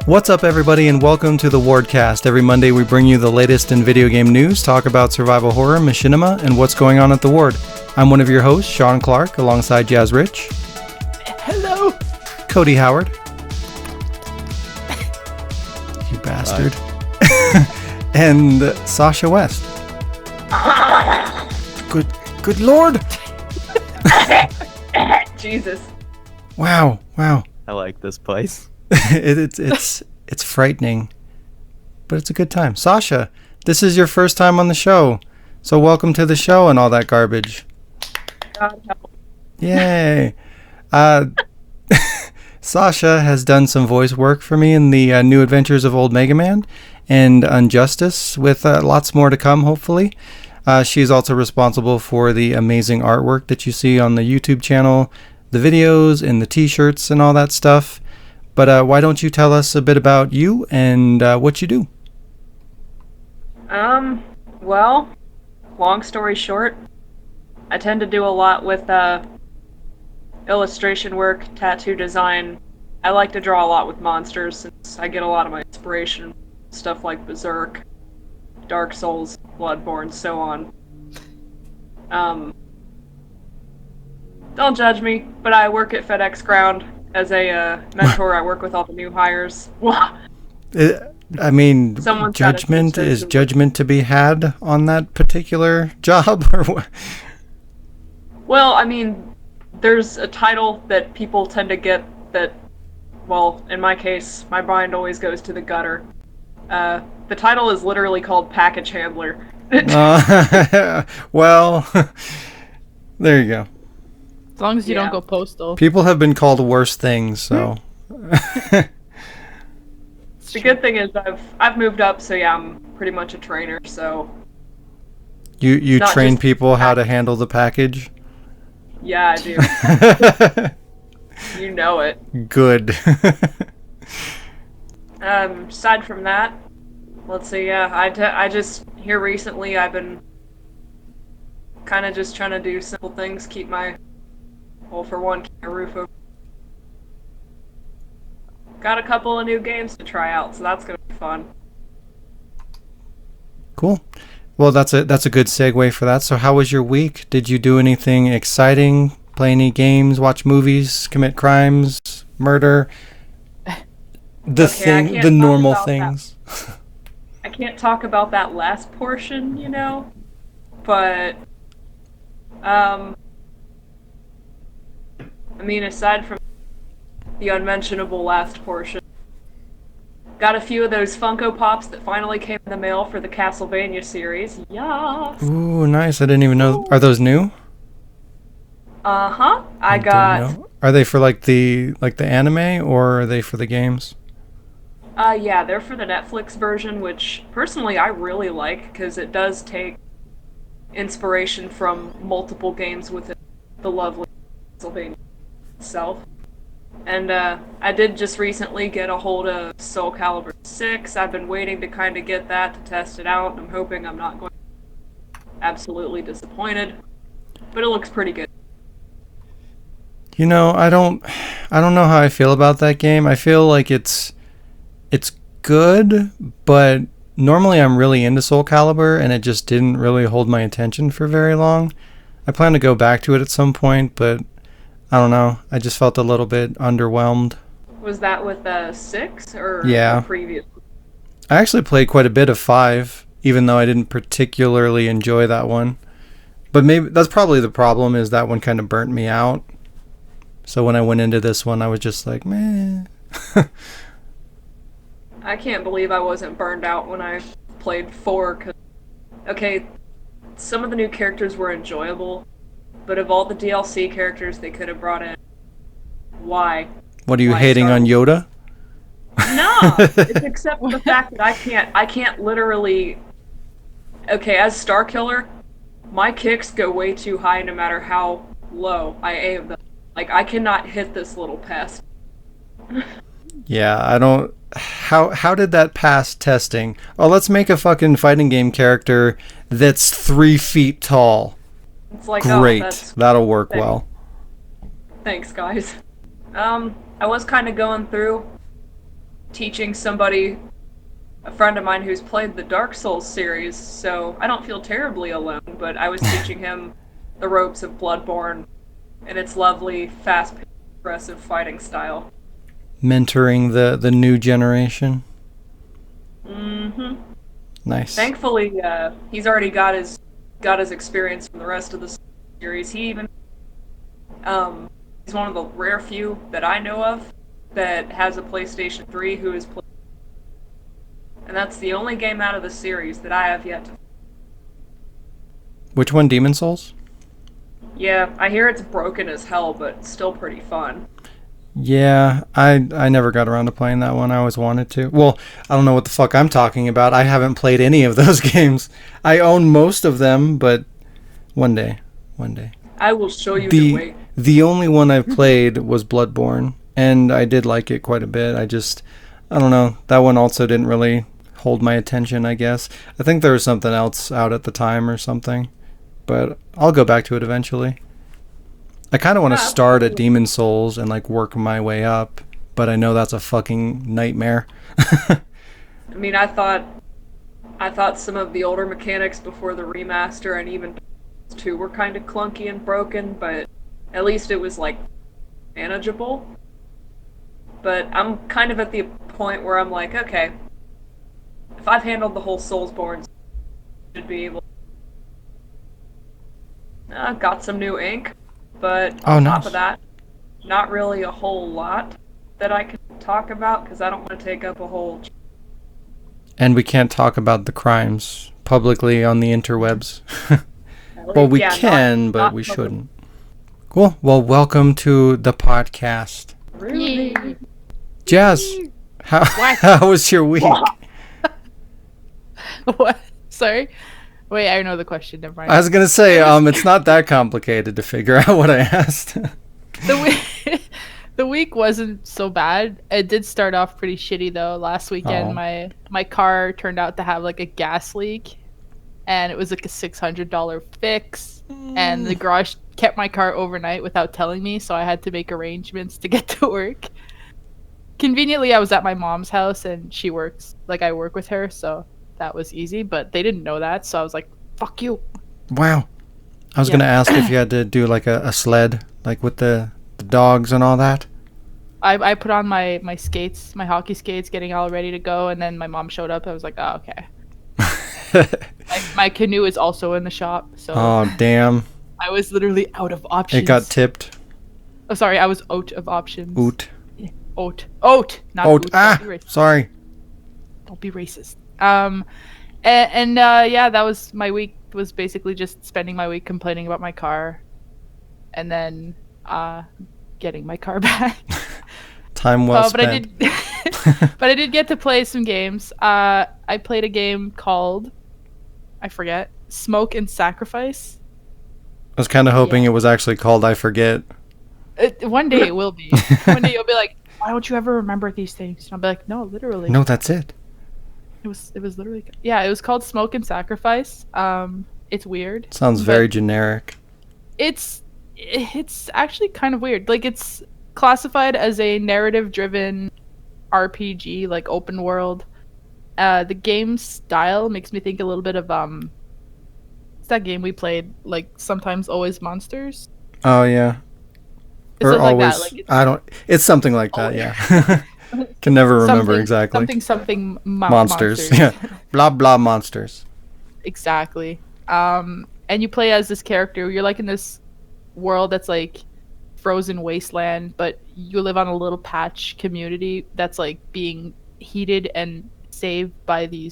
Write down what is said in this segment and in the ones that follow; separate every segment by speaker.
Speaker 1: What's up, everybody, and welcome to the Wardcast. Every Monday, we bring you the latest in video game news, talk about survival horror, machinima, and what's going on at the Ward. I'm one of your hosts, Shaun Clark, alongside Jazz Rich.
Speaker 2: Hello.
Speaker 1: Cody Howard. You bastard. And Sasha West. Good Lord.
Speaker 3: Jesus.
Speaker 1: Wow.
Speaker 2: I like this place.
Speaker 1: It's frightening, but it's a good time. Sasha, this is your first time on the show, so welcome to the show and all that garbage.
Speaker 3: God help.
Speaker 1: Yay. Sasha has done some voice work for me in the New Adventures of Old Mega Man and Unjustice, with lots more to come, hopefully. She's also responsible for the amazing artwork that you see on the YouTube channel, the videos and the t-shirts and all that stuff. But why don't you tell us a bit about you and what you do?
Speaker 3: Well, long story short, I tend to do a lot with illustration work, tattoo design. I like to draw a lot with monsters since I get a lot of my inspiration from stuff like Berserk, Dark Souls, Bloodborne, so on. Don't judge me, but I work at FedEx Ground. As a mentor, I work with all the new hires.
Speaker 1: I mean, judgment is judgment to be had on that particular job, or what?
Speaker 3: Well, I mean, there's a title that people tend to get that, well, in my case, my mind always goes to the gutter. The title is literally called package handler.
Speaker 1: Well, there you go.
Speaker 4: As long as you don't go postal.
Speaker 1: People have been called worse things, so.
Speaker 3: The good thing is I've moved up, so yeah, I'm pretty much a trainer, so.
Speaker 1: You train people how to handle the package?
Speaker 3: Yeah, I do. You know it.
Speaker 1: Good.
Speaker 3: Aside from that, let's see, I just, here recently, I've been kind of just trying to do simple things, keep my, well, for one, keep my roof over. Got a couple of new games to try out, so that's gonna be fun.
Speaker 1: Cool. Well, that's a good segue for that. So how was your week? Did you do anything exciting? Play any games? Watch movies? Commit crimes? Murder? The normal things.
Speaker 3: I can't talk about that last portion, you know, but I mean, aside from the unmentionable last portion, got a few of those Funko Pops that finally came in the mail for the Castlevania series. Yes.
Speaker 1: Ooh, nice. I didn't even know. Are those new?
Speaker 3: Uh-huh. I got.
Speaker 1: Are they for like the anime, or are they for the games?
Speaker 3: Yeah, they're for the Netflix version, which personally I really like because it does take inspiration from multiple games within the lovely Castlevania itself. And I did just recently get a hold of Soul Calibur 6. I've been waiting to kind of get that to test it out. I'm hoping I'm not going to be absolutely disappointed, but it looks pretty good.
Speaker 1: You know, I don't know how I feel about that game. I feel like it's good, but normally I'm really into Soul Calibur, and it just didn't really hold my attention for very long. I plan to go back to it at some point, but I don't know. I just felt a little bit underwhelmed.
Speaker 3: Was that with 6 or previous?
Speaker 1: I actually played quite a bit of 5, even though I didn't particularly enjoy that one. But maybe that's probably the problem, is that one kind of burnt me out. So when I went into this one, I was just like, meh.
Speaker 3: I can't believe I wasn't burned out when I played 4. 'Cause, okay, some of the new characters were enjoyable, but of all the DLC characters they could have brought in, why?
Speaker 1: What are you hating on Yoda?
Speaker 3: No, it's except for the fact that I can't literally. Okay, as Starkiller, my kicks go way too high no matter how low I aim them. Like, I cannot hit this little pest.
Speaker 1: Yeah, I don't. How did that pass testing? Oh, let's make a fucking fighting game character that's 3 feet tall.
Speaker 3: It's like,
Speaker 1: great. That'll work well.
Speaker 3: Thanks, guys. I was kind of going through teaching somebody, a friend of mine who's played the Dark Souls series, so I don't feel terribly alone, but I was teaching him the ropes of Bloodborne and its lovely, fast-paced, aggressive fighting style.
Speaker 1: Mentoring the new generation.
Speaker 3: Mm-hmm.
Speaker 1: Nice.
Speaker 3: Thankfully, he's already got his experience from the rest of the series. He even he's one of the rare few that I know of that has a PlayStation 3 who has played, and that's the only game out of the series that I have yet to.
Speaker 1: Which one, Demon Souls?
Speaker 3: Yeah, I hear it's broken as hell, but still pretty fun.
Speaker 1: Yeah, I never got around to playing that one. I always wanted to. Well, I don't know what the fuck I'm talking about. I haven't played any of those games. I own most of them, but one day.
Speaker 3: I will show you the way.
Speaker 1: The only one I've played was Bloodborne, and I did like it quite a bit. I don't know. That one also didn't really hold my attention, I guess. I think there was something else out at the time or something, but I'll go back to it eventually. I kind of want to start at Demon Souls and like work my way up, but I know that's a fucking nightmare.
Speaker 3: I mean, I thought some of the older mechanics before the remaster and even 2 were kind of clunky and broken, but at least it was like manageable. But I'm kind of at the point where I'm like, okay, if I've handled the whole Soulsborne, I should be able. Got some new ink. But on top of that, not really a whole lot that I can talk about because I don't want to take up a whole.
Speaker 1: And we can't talk about the crimes publicly on the interwebs. Well, we can, but we shouldn't. Cool. Well, welcome to the podcast.
Speaker 3: Really?
Speaker 1: Jazz, how was your week?
Speaker 4: What? Sorry? Wait, I know the question. Never mind.
Speaker 1: I was gonna say, it's not that complicated to figure out what I asked.
Speaker 4: The week wasn't so bad. It did start off pretty shitty though. Last weekend, my car turned out to have like a gas leak, and it was like a $600 fix. And the garage kept my car overnight without telling me, so I had to make arrangements to get to work. Conveniently, I was at my mom's house, and she works I work with her, so that was easy, but they didn't know that, so I was like, fuck you.
Speaker 1: Wow. I was going to ask if you had to do like a sled, like with the dogs and all that.
Speaker 4: I put on my skates, my hockey skates, getting all ready to go, and then my mom showed up. I was like, oh, okay. my canoe is also in the shop, so...
Speaker 1: Oh, damn.
Speaker 4: I was literally out of options.
Speaker 1: It got tipped.
Speaker 4: Oh, sorry, I was out of options.
Speaker 1: Oot.
Speaker 4: Oat, not oot.
Speaker 1: Sorry.
Speaker 4: Don't be racist. Yeah, that was my week. Was basically just spending my week complaining about my car, and then getting my car back.
Speaker 1: Time well spent.
Speaker 4: But I did get to play some games. I played a game called, I forget, Smoke and Sacrifice.
Speaker 1: I was kind of hoping it was actually called I Forget.
Speaker 4: One day it will be. One day you'll be like, why don't you ever remember these things? And I'll be like, no, literally.
Speaker 1: No, that's it.
Speaker 4: It was literally, yeah, it was called Smoke and Sacrifice. It's weird.
Speaker 1: Sounds very generic.
Speaker 4: It's actually kind of weird. Like, it's classified as a narrative-driven RPG, like open world. The game style makes me think a little bit of it's that game we played, like Sometimes Always Monsters.
Speaker 1: Oh yeah.
Speaker 4: It's
Speaker 1: or always
Speaker 4: like
Speaker 1: that. It's something like that, yeah. Can never remember exactly.
Speaker 4: Something
Speaker 1: monsters. Yeah. Blah blah monsters.
Speaker 4: Exactly. And you play as this character. You're like in this world that's like frozen wasteland, but you live on a little patch community that's like being heated and saved by the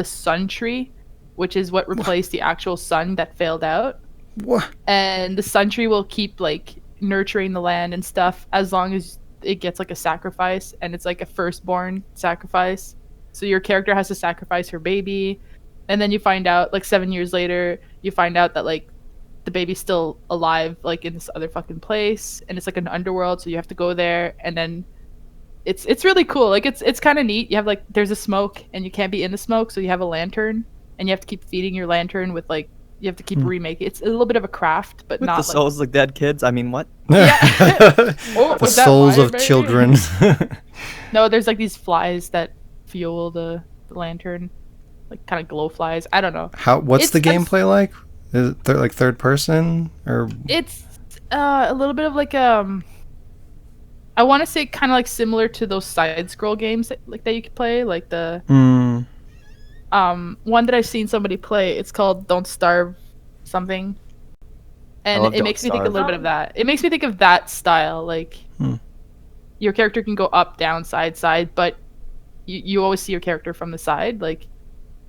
Speaker 4: sun tree, which is what replaced the actual sun that failed out.
Speaker 1: What?
Speaker 4: And the sun tree will keep like nurturing the land and stuff as long as it gets like a sacrifice, and it's like a firstborn sacrifice. So your character has to sacrifice her baby, and then you find out like 7 years later, you find out that like the baby's still alive, like in this other fucking place, and it's like an underworld, so you have to go there, and then it's really cool. Like it's kind of neat. You have like, there's a smoke and you can't be in the smoke, so you have a lantern and you have to keep feeding your lantern with like You have to keep remaking. It's a little bit of a craft, but
Speaker 2: With
Speaker 4: not
Speaker 2: the
Speaker 4: like
Speaker 2: souls of dead kids. I mean, what?
Speaker 4: Yeah.
Speaker 1: The
Speaker 4: was that
Speaker 1: souls
Speaker 4: fire,
Speaker 1: of
Speaker 4: baby?
Speaker 1: children.
Speaker 4: No, there's like these flies that fuel the lantern, like kind of glow flies. I don't know.
Speaker 1: What's the
Speaker 4: I'm
Speaker 1: gameplay like? Is it like third person or?
Speaker 4: It's a little bit of like I want to say kind of like similar to those side scroll games that you could play, like the one that I've seen somebody play. It's called Don't Starve something, and
Speaker 2: love
Speaker 4: it
Speaker 2: Don't
Speaker 4: makes me think a
Speaker 2: Starve.
Speaker 4: little bit of that. It makes me think of that style, like your character can go up, down, side, but you always see your character from the side, like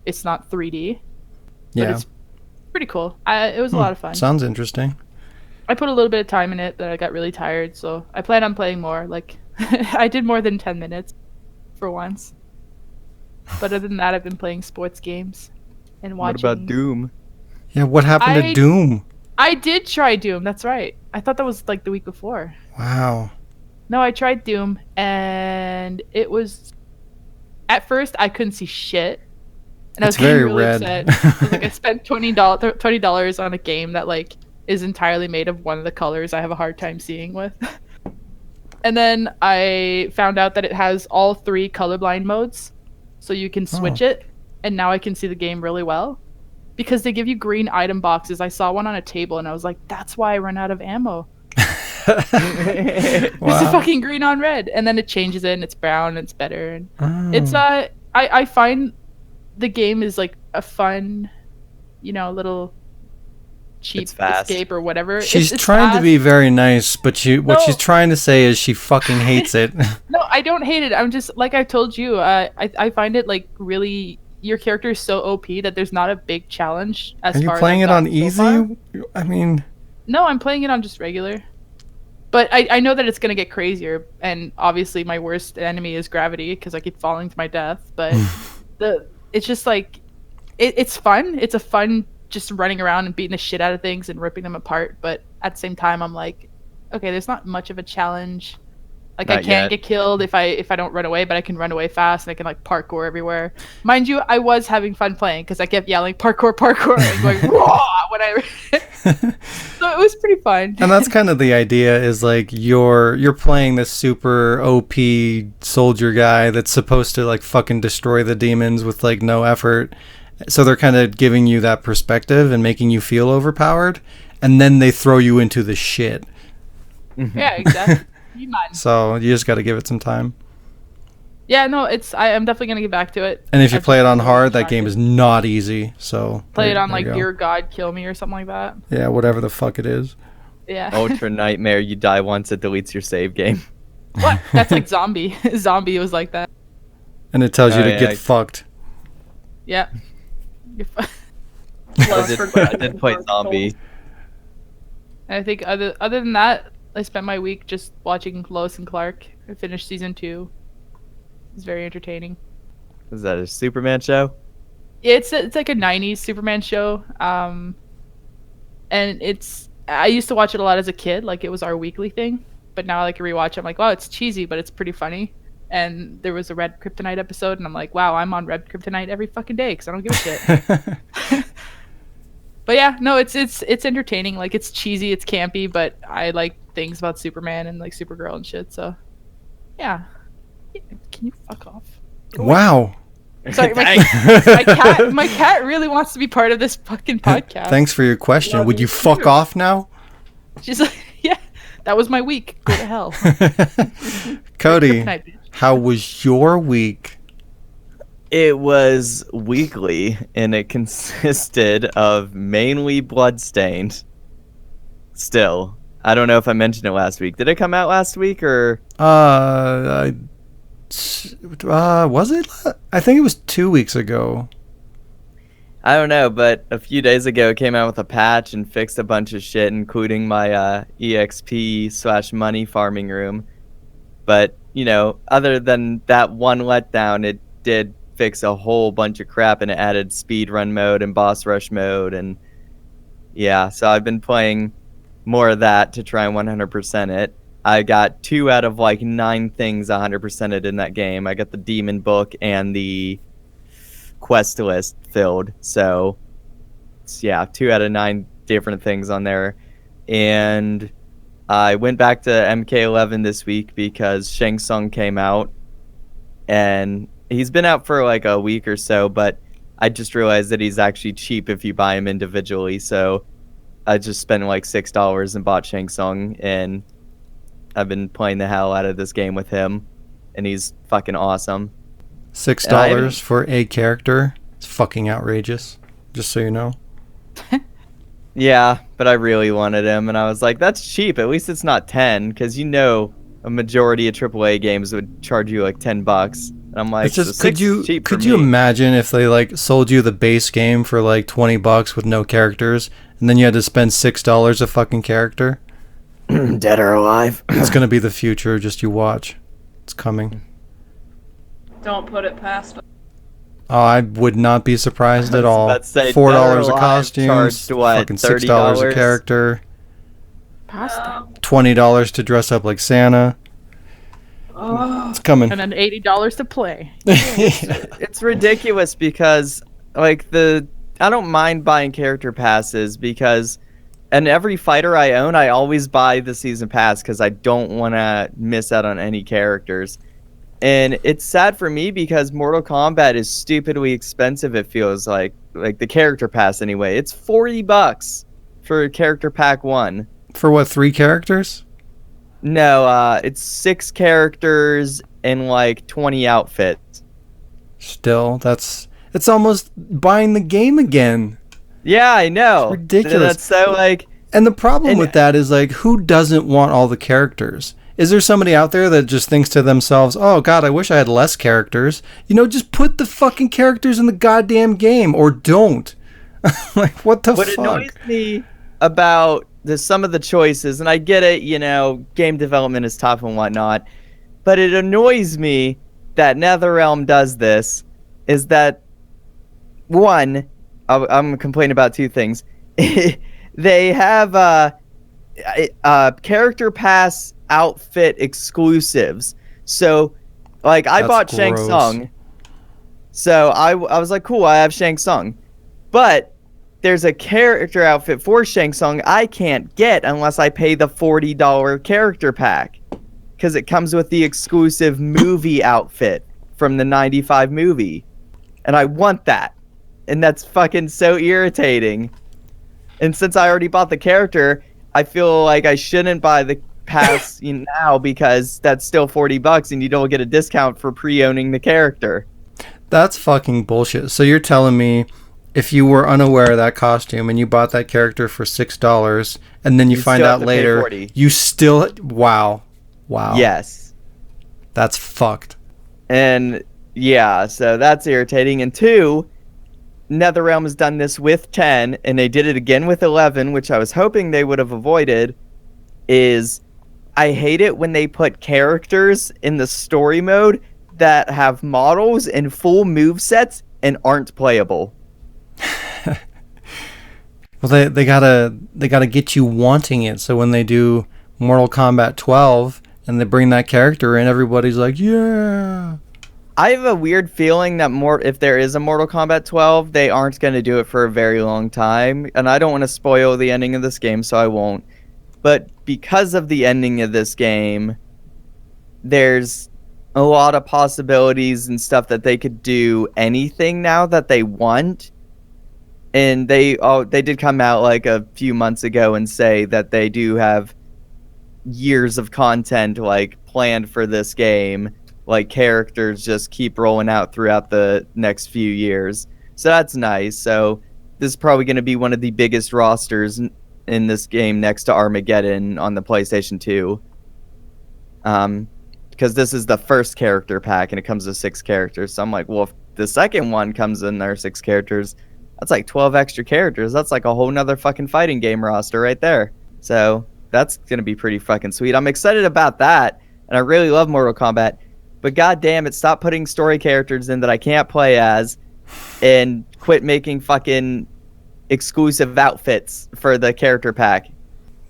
Speaker 4: it's not 3D, but
Speaker 1: Yeah.
Speaker 4: it's pretty cool. It was a lot of fun.
Speaker 1: Sounds interesting.
Speaker 4: I put a little bit of time in it, but I got really tired, so I plan on playing more. Like, I did more than 10 minutes for once. But other than that, I've been playing sports games and watching.
Speaker 2: What about Doom?
Speaker 1: Yeah, what happened to Doom?
Speaker 4: I did try Doom, that's right. I thought that was like the week before.
Speaker 1: Wow.
Speaker 4: No, I tried Doom, and it was... At first, I couldn't see shit. And I was
Speaker 1: It's very
Speaker 4: getting really
Speaker 1: red.
Speaker 4: upset. I was like, I spent $20 on a game that, like, is entirely made of one of the colors I have a hard time seeing with. And then I found out that it has all 3 colorblind modes, so you can switch it, and now I can see the game really well. Because they give you green item boxes. I saw one on a table, and I was like, that's why I run out of ammo. It's fucking green on red. And then it changes it, and it's brown, and it's better. And it's, I find the game is, like, a fun, little... cheap escape or whatever.
Speaker 1: She's
Speaker 4: it's
Speaker 1: trying
Speaker 4: fast.
Speaker 1: to be very nice, but what she's trying to say is she fucking hates it.
Speaker 4: No, I don't hate it. I'm just like I told you. I find it like really. Your character is so OP that there's not a big challenge.
Speaker 1: Are you playing it on easy? I mean,
Speaker 4: no, I'm playing it on just regular. But I know that it's gonna get crazier, and obviously my worst enemy is gravity because I keep falling to my death. But it's just like it's fun. It's a fun. Just running around and beating the shit out of things and ripping them apart, but at the same time I'm like, okay, there's not much of a challenge. Like I can't get killed if I don't run away, but I can run away fast and I can like parkour everywhere. Mind you, I was having fun playing because I kept yelling parkour and going raw when I so it was pretty fun.
Speaker 1: And that's kind of the idea is like you're playing this super OP soldier guy that's supposed to like fucking destroy the demons with like no effort. So they're kind of giving you that perspective and making you feel overpowered, and then they throw you into the shit.
Speaker 4: Yeah, exactly.
Speaker 1: So you just got to give it some time.
Speaker 4: Yeah, no, I'm definitely gonna get back to it.
Speaker 1: And if you play it on hard, that game is not easy. So
Speaker 4: play it on like Dear God Kill Me or something like that.
Speaker 1: Yeah, whatever the fuck it is.
Speaker 4: Yeah.
Speaker 2: Ultra Nightmare. You die once, it deletes your save game.
Speaker 4: What? That's like Zombie. Zombie was like that.
Speaker 1: And it tells you to get fucked.
Speaker 4: Yeah.
Speaker 2: I did play Zombie.
Speaker 4: And I think other than that, I spent my week just watching Lois and Clark. I finished season 2. It's very entertaining.
Speaker 2: Is that a Superman show?
Speaker 4: It's like a 90s Superman show. And I used to watch it a lot as a kid, like it was our weekly thing. But now I can rewatch it. I'm like, wow, it's cheesy, but it's pretty funny. And there was a Red Kryptonite episode, and I'm like, wow, I'm on Red Kryptonite every fucking day because I don't give a shit. But yeah, no, it's entertaining. Like it's cheesy, it's campy, but I like things about Superman and like Supergirl and shit. So yeah, can you fuck off?
Speaker 1: Wow.
Speaker 4: Sorry, my cat really wants to be part of this fucking podcast.
Speaker 1: Thanks for your question. Would you fuck off now?
Speaker 4: She's like, yeah, that was my week. Go to hell.
Speaker 1: Cody, how was your week?
Speaker 2: It was weekly, and it consisted of mainly Bloodstained. Still, I don't know if I mentioned it last week. Did it come out last week or?
Speaker 1: Was it? I think it was 2 weeks ago.
Speaker 2: I don't know, but a few days ago it came out with a patch and fixed a bunch of shit, including my EXP/money farming room. But, other than that one letdown, it did fix a whole bunch of crap, and it added speedrun mode and boss rush mode. And yeah, so I've been playing more of that to try and 100% it. I got 2 out of like 9 things 100%ed in that game. I got the demon book and the quest list filled. So it's 2 out of 9 different things on there. And I went back to MK11 this week because Shang Tsung came out, and he's been out for like a week or so, but I just realized that he's actually cheap if you buy him individually. So I just spent like $6 and bought Shang Tsung, and I've been playing the hell out of this game with him, and he's fucking awesome.
Speaker 1: $6 for a character? It's fucking outrageous, just so you know.
Speaker 2: Yeah, but I really wanted him, and I was like, that's cheap. At least it's not 10, because a majority of AAA games would charge you like $10. And I'm like,
Speaker 1: it's just,
Speaker 2: so
Speaker 1: could you imagine if they like sold you the base game for like $20 with no characters, and then you had to spend $6 a fucking character?
Speaker 2: Dead or alive.
Speaker 1: It's gonna be the future. Just you watch. It's coming.
Speaker 3: Don't put it past them.
Speaker 1: Oh, I would not be surprised at all. $4 a costume, fucking $6 a character,
Speaker 4: Pasta.
Speaker 1: $20 to dress up like Santa. It's coming.
Speaker 4: And then $80 to play.
Speaker 2: It's ridiculous because like I don't mind buying character passes because, and every fighter I own, I always buy the season pass because I don't want to miss out on any characters. And it's sad for me because Mortal Kombat is stupidly expensive, it feels like the character pass anyway. It's $40 for character pack 1.
Speaker 1: For what, 3 characters?
Speaker 2: No, it's 6 characters and like 20 outfits.
Speaker 1: Still, it's almost buying the game again.
Speaker 2: Yeah, I know.
Speaker 1: It's ridiculous.
Speaker 2: That's so like...
Speaker 1: And the problem with that is like, who doesn't want all the characters? Is there somebody out there that just thinks to themselves, oh god, I wish I had less characters? Just put the fucking characters in the goddamn game, or don't. Like, what the fuck? What
Speaker 2: annoys me about some of the choices, and I get it, game development is tough and whatnot, but it annoys me that NetherRealm does this, is that, one, I'm complaining about 2 things. They have character pass outfit exclusives. So like I bought Shang Tsung, so I was like, cool, I have Shang Tsung, but there's a character outfit for Shang Tsung I can't get unless I pay the $40 character pack, because it comes with the exclusive movie outfit from the 95 movie, and I want that, and that's fucking so irritating. And since I already bought the character, I feel like I shouldn't buy the pass now because that's still $40 and you don't get a discount for pre-owning the character.
Speaker 1: That's fucking bullshit. So you're telling me if you were unaware of that costume and you bought that character for $6 and then you find out later you still... Wow.
Speaker 2: Yes.
Speaker 1: That's fucked.
Speaker 2: And yeah, so that's irritating. And 2, NetherRealm has done this with 10, and they did it again with 11, which I was hoping they would have avoided, is I hate it when they put characters in the story mode that have models and full movesets and aren't playable.
Speaker 1: Well, they gotta get you wanting it, so when they do Mortal Kombat 12 and they bring that character in, everybody's like, yeah.
Speaker 2: I have a weird feeling that if there is a Mortal Kombat 12, they aren't going to do it for a very long time. And I don't want to spoil the ending of this game, so I won't. But because of the ending of this game, there's a lot of possibilities and stuff that they could do anything now that they want. And they did come out like a few months ago and say that they do have years of content like planned for this game. Like characters just keep rolling out throughout the next few years. So that's nice. So this is probably going to be one of the biggest rosters in this game next to Armageddon on the PlayStation 2. Because this is the first character pack and it comes with 6 characters. So I'm like, well, if the second one comes in there 6 characters, that's like 12 extra characters. That's like a whole nother fucking fighting game roster right there. So that's going to be pretty fucking sweet. I'm excited about that. And I really love Mortal Kombat. But goddamn it, stop putting story characters in that I can't play as, and quit making fucking exclusive outfits for the character pack.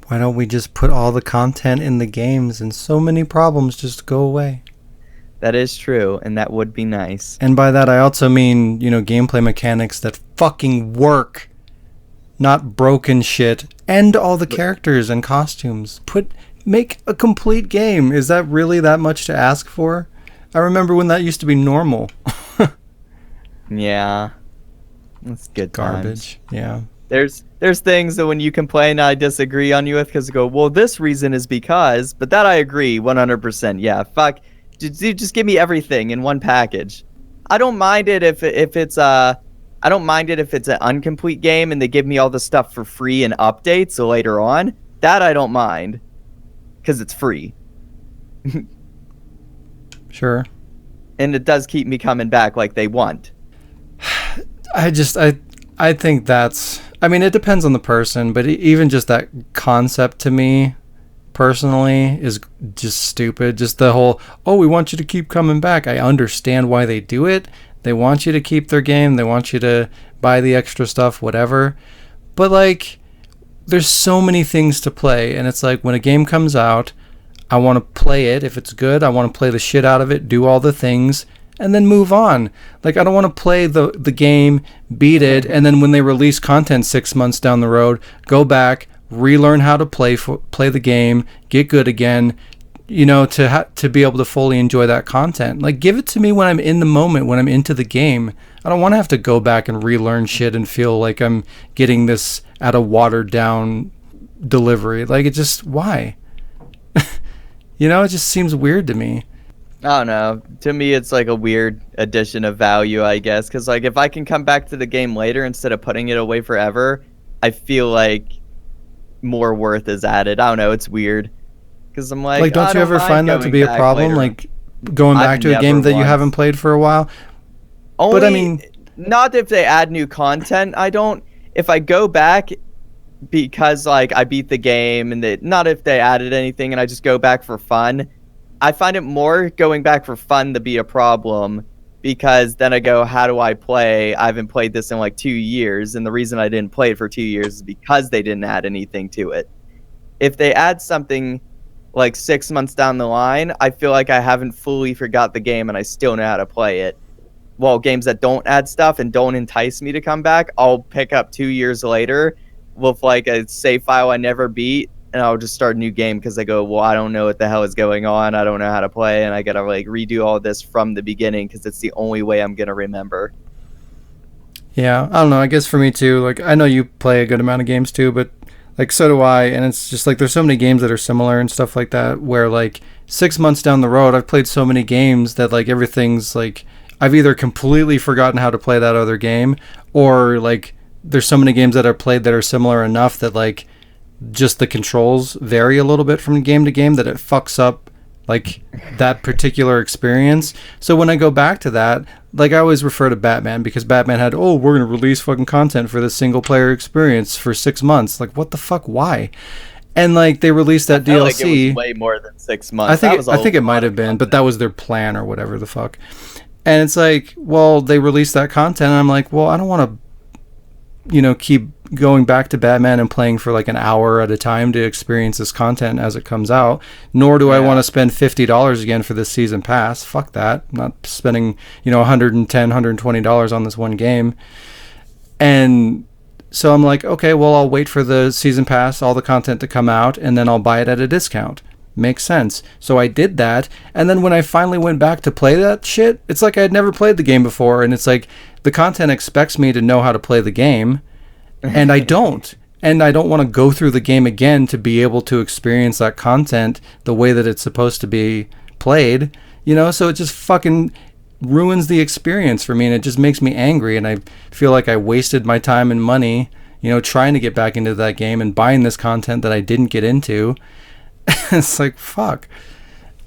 Speaker 1: Why don't we just put all the content in the games and so many problems just go away?
Speaker 2: That is true, and that would be nice.
Speaker 1: And by that I also mean, gameplay mechanics that fucking work. not broken shit, and all the characters and costumes. Make a complete game. Is that really that much to ask for? I remember when that used to be normal.
Speaker 2: Yeah. That's good
Speaker 1: Garbage.
Speaker 2: times.
Speaker 1: Yeah.
Speaker 2: There's things that when you complain I disagree on you with because I go, well, this reason is because, but that I agree 100%. Yeah, fuck. Just give me everything in one package. I don't mind it if it's I don't mind it if it's an incomplete game and they give me all the stuff for free and updates later on. That I don't mind because it's free.
Speaker 1: Sure.
Speaker 2: And it does keep me coming back like they want.
Speaker 1: I think that's, I mean, it depends on the person, but even just that concept to me personally is just stupid. Just the whole, oh, we want you to keep coming back. I understand why they do it. They want you to keep their game. They want you to buy the extra stuff, whatever. But like, there's so many things to play. And it's like when a game comes out, I want to play it. If it's good, I want to play the shit out of it, do all the things, and then move on. Like, I don't want to play the game, beat it, and then when they release content 6 months down the road, go back, relearn how to play the game, get good again, you know, to be able to fully enjoy that content. Like, give it to me when I'm in the moment, when I'm into the game. I don't want to have to go back and relearn shit and feel like I'm getting this at a watered down delivery. Like, it just, why? You know, it just seems weird to me.
Speaker 2: I don't know. To me, it's like a weird addition of value, I guess. Because, like, if I can come back to the game later instead of putting it away forever, I feel like more worth is added. I don't know. It's weird. Because I'm like,
Speaker 1: don't you ever find that to be a problem? Like, going back to a game that you haven't played for a while?
Speaker 2: Only, but I mean, not if they add new content. I don't. If I go back because, like, I beat the game, and not if they added anything and I just go back for fun. I find it more going back for fun to be a problem, because then I go, how do I play? I haven't played this in like 2 years, and the reason I didn't play it for 2 years is because they didn't add anything to it. If they add something like 6 months down the line, I feel like I haven't fully forgot the game and I still know how to play it. Well, games that don't add stuff and don't entice me to come back, I'll pick up 2 years later with like a save file I never beat, and I'll just start a new game because I go, well, I don't know what the hell is going on. I don't know how to play, and I gotta like redo all this from the beginning because it's the only way I'm gonna remember.
Speaker 1: Yeah, I don't know. I guess for me too, like, I know you play a good amount of games too, but like, so do I, and it's just like there's so many games that are similar and stuff like that, where like 6 months down the road, I've played so many games that like everything's like, I've either completely forgotten how to play that other game, or like there's so many games that I've played that are similar enough that like just the controls vary a little bit from game to game that it fucks up like that particular experience. So when I go back to that, like, I always refer to Batman, because Batman had, oh, we're going to release fucking content for this single player experience for 6 months. Like, what the fuck? Why? And like, they released that DLC.
Speaker 2: Like, it was way more than 6 months.
Speaker 1: I think it might have been, but that was their plan or whatever the fuck. And it's like, well, they released that content, and I'm like, well, I don't want to, you know, keep going back to Batman and playing for like an hour at a time to experience this content as it comes out. Nor do I want to spend $50 again for this season pass. Fuck that. I'm not spending, you know, $110, $120 on this one game. And so I'm like, okay, well, I'll wait for the season pass, all the content to come out, and then I'll buy it at a discount. Makes sense. So I did that, and then when I finally went back to play that shit, it's like I had never played the game before, and it's like the content expects me to know how to play the game, and I don't. And I don't want to go through the game again to be able to experience that content the way that it's supposed to be played, you know? So it just fucking ruins the experience for me, and it just makes me angry, and I feel like I wasted my time and money, you know, trying to get back into that game and buying this content that I didn't get into. It's like, fuck.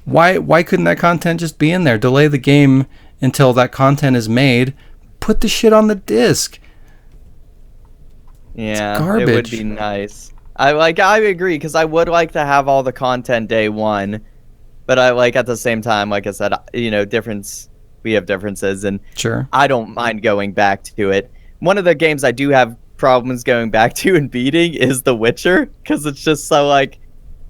Speaker 1: Why couldn't that content just be in there? Delay the game until that content is made. Put the shit on the disc.
Speaker 2: Yeah,
Speaker 1: it's garbage.
Speaker 2: It would be nice. I agree, because I would like to have all the content day one, but I like, at the same time, like I said, you know, we have differences, and
Speaker 1: sure,
Speaker 2: I don't mind going back to it. One of the games I do have problems going back to and beating is The Witcher, because it's just so like,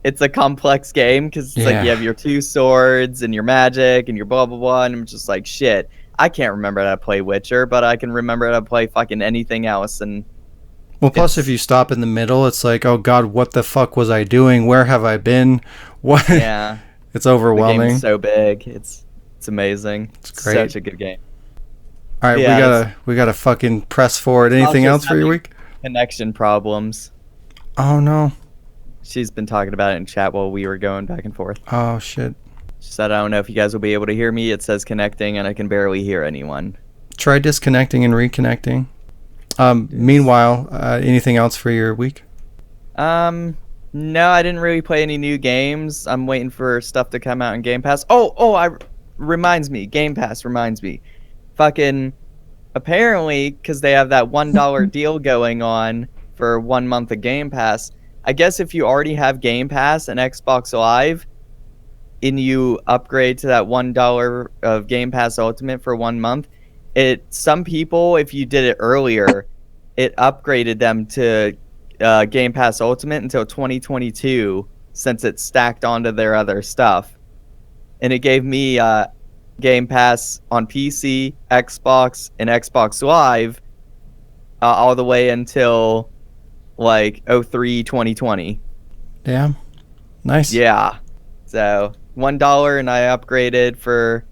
Speaker 2: it's a complex game, because it's like you have your 2 swords and your magic and your blah blah blah, and I'm just like, shit, I can't remember how to play Witcher, but I can remember how to play fucking anything else. And
Speaker 1: Well, plus if you stop in the middle, it's like, oh God, what the fuck was I doing? Where have I been? What?
Speaker 2: Yeah.
Speaker 1: It's
Speaker 2: The game
Speaker 1: overwhelming.
Speaker 2: is so big. It's amazing. It's
Speaker 1: great.
Speaker 2: such a good game.
Speaker 1: All right,
Speaker 2: Yeah,
Speaker 1: we gotta fucking press forward. Anything
Speaker 2: just
Speaker 1: else for your
Speaker 2: having
Speaker 1: week?
Speaker 2: Connection problems.
Speaker 1: Oh no.
Speaker 2: She's been talking about it in chat while we were going back and forth.
Speaker 1: Oh shit.
Speaker 2: She said, I don't know if you guys will be able to hear me. It says connecting, and I can barely hear anyone.
Speaker 1: Try disconnecting and reconnecting. Meanwhile, anything else for your week?
Speaker 2: No, I didn't really play any new games. I'm waiting for stuff to come out in Game Pass. Game Pass reminds me. Fucking, apparently, because they have that $1 deal going on for 1 month of Game Pass, I guess if you already have Game Pass and Xbox Live, and you upgrade to that $1 of Game Pass Ultimate for 1 month, some people, if you did it earlier, it upgraded them to Game Pass Ultimate until 2022, since it's stacked onto their other stuff. And it gave me Game Pass on PC, Xbox, and Xbox Live all the way until like 2020.
Speaker 1: Damn. Nice.
Speaker 2: Yeah. So $1 and I upgraded for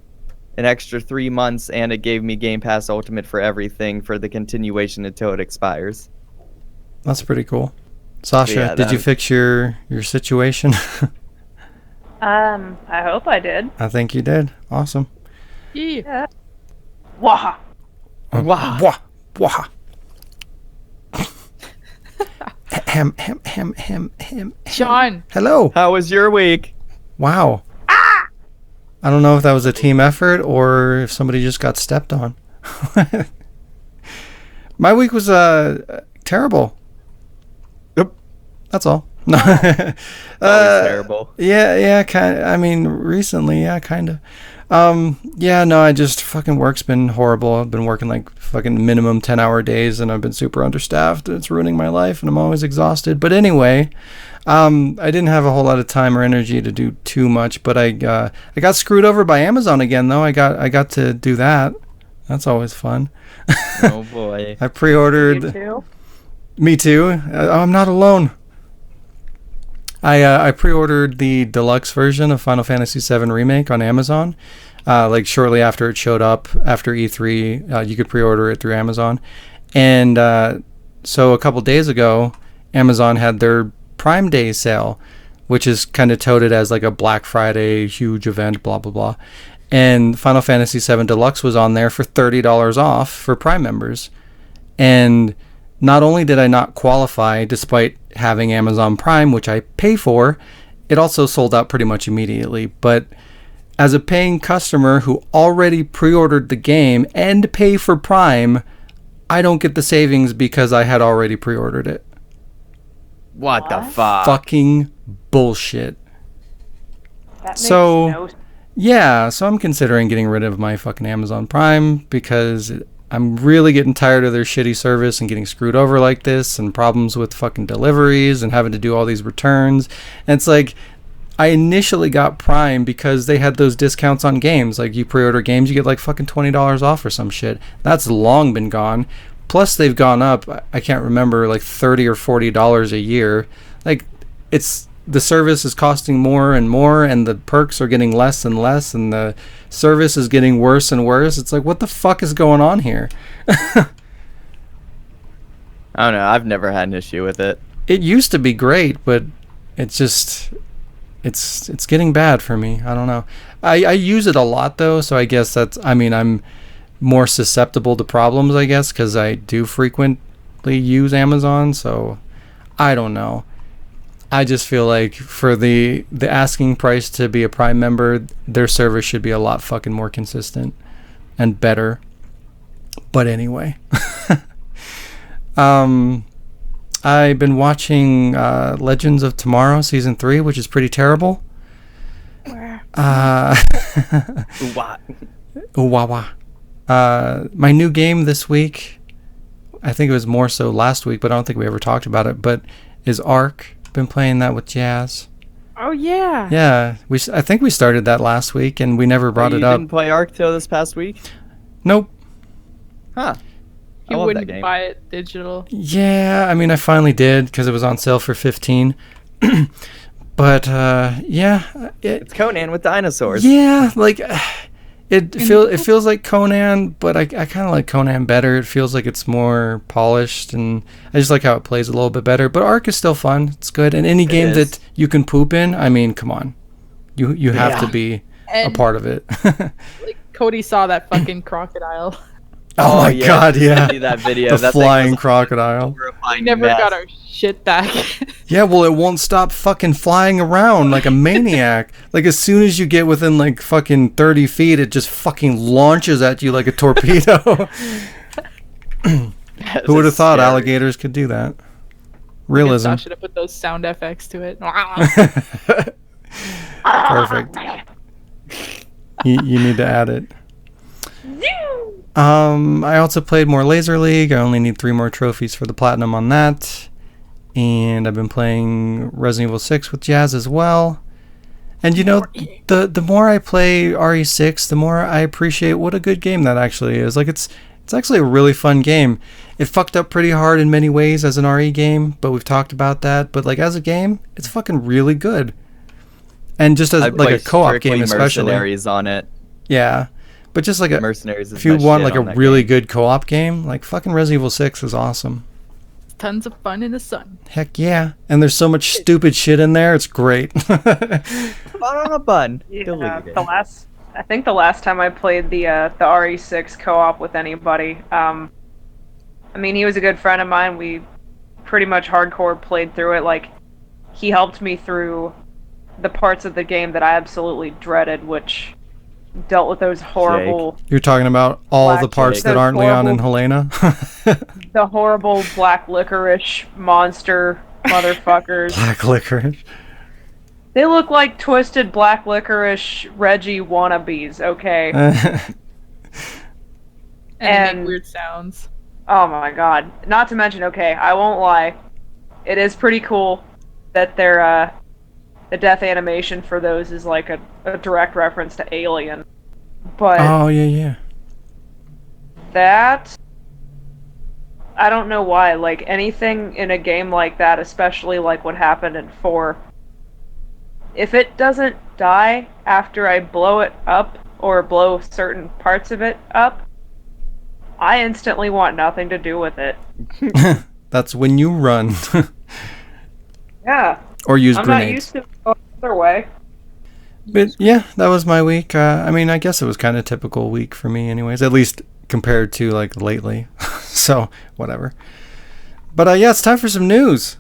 Speaker 2: an extra 3 months, and it gave me Game Pass Ultimate for everything for the continuation until it expires.
Speaker 1: That's pretty cool. Sasha,
Speaker 2: Yeah,
Speaker 1: did you fix your situation?
Speaker 5: I hope I did.
Speaker 1: I think you did. Awesome.
Speaker 4: Yeah.
Speaker 5: Waha.
Speaker 2: Wow.
Speaker 1: Wah, wah. Hem.
Speaker 4: Sean.
Speaker 1: Hello.
Speaker 2: How was your week?
Speaker 1: Wow. I don't know if that was a team effort or if somebody just got stepped on. My week was terrible.
Speaker 2: Yep.
Speaker 1: That's all.
Speaker 2: Always terrible.
Speaker 1: Yeah, kind of. I mean, recently, yeah, kind of. Yeah, no, I just fucking work's been horrible. I've been working like fucking minimum 10-hour days, and I've been super understaffed. It's ruining my life, and I'm always exhausted. But anyway, I didn't have a whole lot of time or energy to do too much. But I got screwed over by Amazon again, though. I got to do that. That's always fun.
Speaker 2: Oh boy.
Speaker 1: I pre-ordered.
Speaker 5: You too?
Speaker 1: Me too. I'm not alone. I pre-ordered the deluxe version of Final Fantasy VII Remake on Amazon. Like shortly after it showed up, after E3, you could pre-order it through Amazon. And so a couple days ago, Amazon had their Prime Day sale, which is kind of touted as like a Black Friday huge event, blah, blah, blah. And Final Fantasy VII Deluxe was on there for $30 off for Prime members. And not only did I not qualify despite having Amazon Prime, which I pay for, it also sold out pretty much immediately. But as a paying customer who already pre-ordered the game and pay for Prime, I don't get the savings because I had already pre-ordered it.
Speaker 2: What the fuck?
Speaker 1: Fucking bullshit.
Speaker 5: That makes
Speaker 1: So-
Speaker 5: no sense.
Speaker 1: Yeah, so I'm considering getting rid of my fucking Amazon Prime because I'm really getting tired of their shitty service and getting screwed over like this and problems with fucking deliveries and having to do all these returns. And it's like, I initially got Prime because they had those discounts on games. Like you pre-order games, you get like fucking $20 off or some shit. That's long been gone. Plus they've gone up, I can't remember, like $30 or $40 a year. Like the service is costing more and more, and the perks are getting less and less, and the service is getting worse and worse. It's like, what the fuck is going on here?
Speaker 2: I don't know. I've never had an issue with it.
Speaker 1: It used to be great, but it's just it's getting bad for me. I don't know. I use it a lot though, so I guess I'm more susceptible to problems, I guess, because I do frequently use Amazon. So I don't know. I just feel like for the asking price to be a Prime member, their service should be a lot fucking more consistent and better. But anyway, I've been watching Legends of Tomorrow season 3, which is pretty terrible.
Speaker 2: What?
Speaker 1: Wawa. My new game this week, I think it was more so last week, but I don't think we ever talked about it, but is Ark. Been playing that with Jazz.
Speaker 4: Oh yeah.
Speaker 1: Yeah, I think we started that last week and we never brought it
Speaker 2: You
Speaker 1: up.
Speaker 2: didn't play Ark till this past week?
Speaker 1: Nope.
Speaker 2: Huh.
Speaker 4: He
Speaker 2: love that
Speaker 4: wouldn't
Speaker 2: game.
Speaker 4: buy it digital.
Speaker 1: Yeah, I mean, I finally did because it was on sale for 15. But yeah,
Speaker 2: It's Conan with dinosaurs.
Speaker 1: yeah, like it feels like Conan, but I kind of like Conan better. It feels like it's more polished, and I just like how it plays a little bit better. But Ark is still fun. It's good, and any game
Speaker 2: is.
Speaker 1: that you can poop in, I mean, come on, you have
Speaker 2: Yeah.
Speaker 1: to be a
Speaker 4: And
Speaker 1: part of it.
Speaker 4: like Cody saw that fucking crocodile.
Speaker 1: Oh my god,
Speaker 2: I
Speaker 1: yeah.
Speaker 2: see that video.
Speaker 1: The
Speaker 2: That thing
Speaker 1: flying
Speaker 2: was a
Speaker 1: crocodile.
Speaker 2: horrifying
Speaker 4: We never
Speaker 2: mess.
Speaker 4: got our shit back.
Speaker 1: Yeah, well, it won't stop fucking flying around like a maniac. Like, as soon as you get within, like, fucking 30 feet, it just fucking launches at you like a torpedo. Who would have thought
Speaker 2: Scary.
Speaker 1: alligators could do that?
Speaker 4: I
Speaker 1: Realism.
Speaker 4: should have put those sound effects to it.
Speaker 1: Perfect. You need to add it. I also played more Laser League. I only need 3 more trophies for the platinum on that. And I've been playing Resident Evil 6 with Jazz as well. And you know, the more I play RE6, the more I appreciate what a good game that actually is. Like, it's actually a really fun game. It fucked up pretty hard in many ways as an RE game, but we've talked about that. But like, as a game, it's fucking really good. And just as
Speaker 2: I
Speaker 1: like a
Speaker 2: play
Speaker 1: co-op
Speaker 2: strictly
Speaker 1: game especially.
Speaker 2: Mercenaries on it.
Speaker 1: Yeah. But just like
Speaker 2: Mercenaries is
Speaker 1: if you
Speaker 2: my
Speaker 1: want
Speaker 2: shit
Speaker 1: like a
Speaker 2: on that
Speaker 1: really
Speaker 2: game.
Speaker 1: good co-op game, like fucking Resident Evil 6 is awesome.
Speaker 4: Tons of fun in the sun.
Speaker 1: Heck yeah. And there's so much stupid shit in there, it's great.
Speaker 2: Fun on a bun. Delete
Speaker 5: Yeah,
Speaker 2: it.
Speaker 5: I think the last time I played the RE6 co-op with anybody, I mean, he was a good friend of mine. We pretty much hardcore played through it. Like, he helped me through the parts of the game that I absolutely dreaded, which dealt with those horrible,
Speaker 1: You're talking about all the
Speaker 5: Black
Speaker 1: parts
Speaker 5: Jake.
Speaker 1: that aren't
Speaker 5: Those
Speaker 1: Leon and
Speaker 5: horrible-
Speaker 1: Helena.
Speaker 5: the horrible black licorice monster motherfuckers.
Speaker 1: Black licorice.
Speaker 5: They look like twisted black licorice Reggie wannabes, okay?
Speaker 4: And they
Speaker 5: And-
Speaker 4: make weird sounds.
Speaker 5: Oh my god. Not to mention, okay, I won't lie. It is pretty cool that their the death animation for those is like a direct reference to Alien. But
Speaker 1: Oh, yeah.
Speaker 5: that, I don't know why. Like, anything in a game like that, especially like what happened in 4, if it doesn't die after I blow it up or blow certain parts of it up, I instantly want nothing to do with it.
Speaker 1: That's when you run.
Speaker 5: Yeah,
Speaker 1: Or use
Speaker 5: I'm
Speaker 1: grenades.
Speaker 5: not used to going the other way.
Speaker 1: But yeah, that was my week. I mean, I guess it was kind of a typical week for me anyways, at least compared to like lately. So, whatever. But yeah, it's time for some news.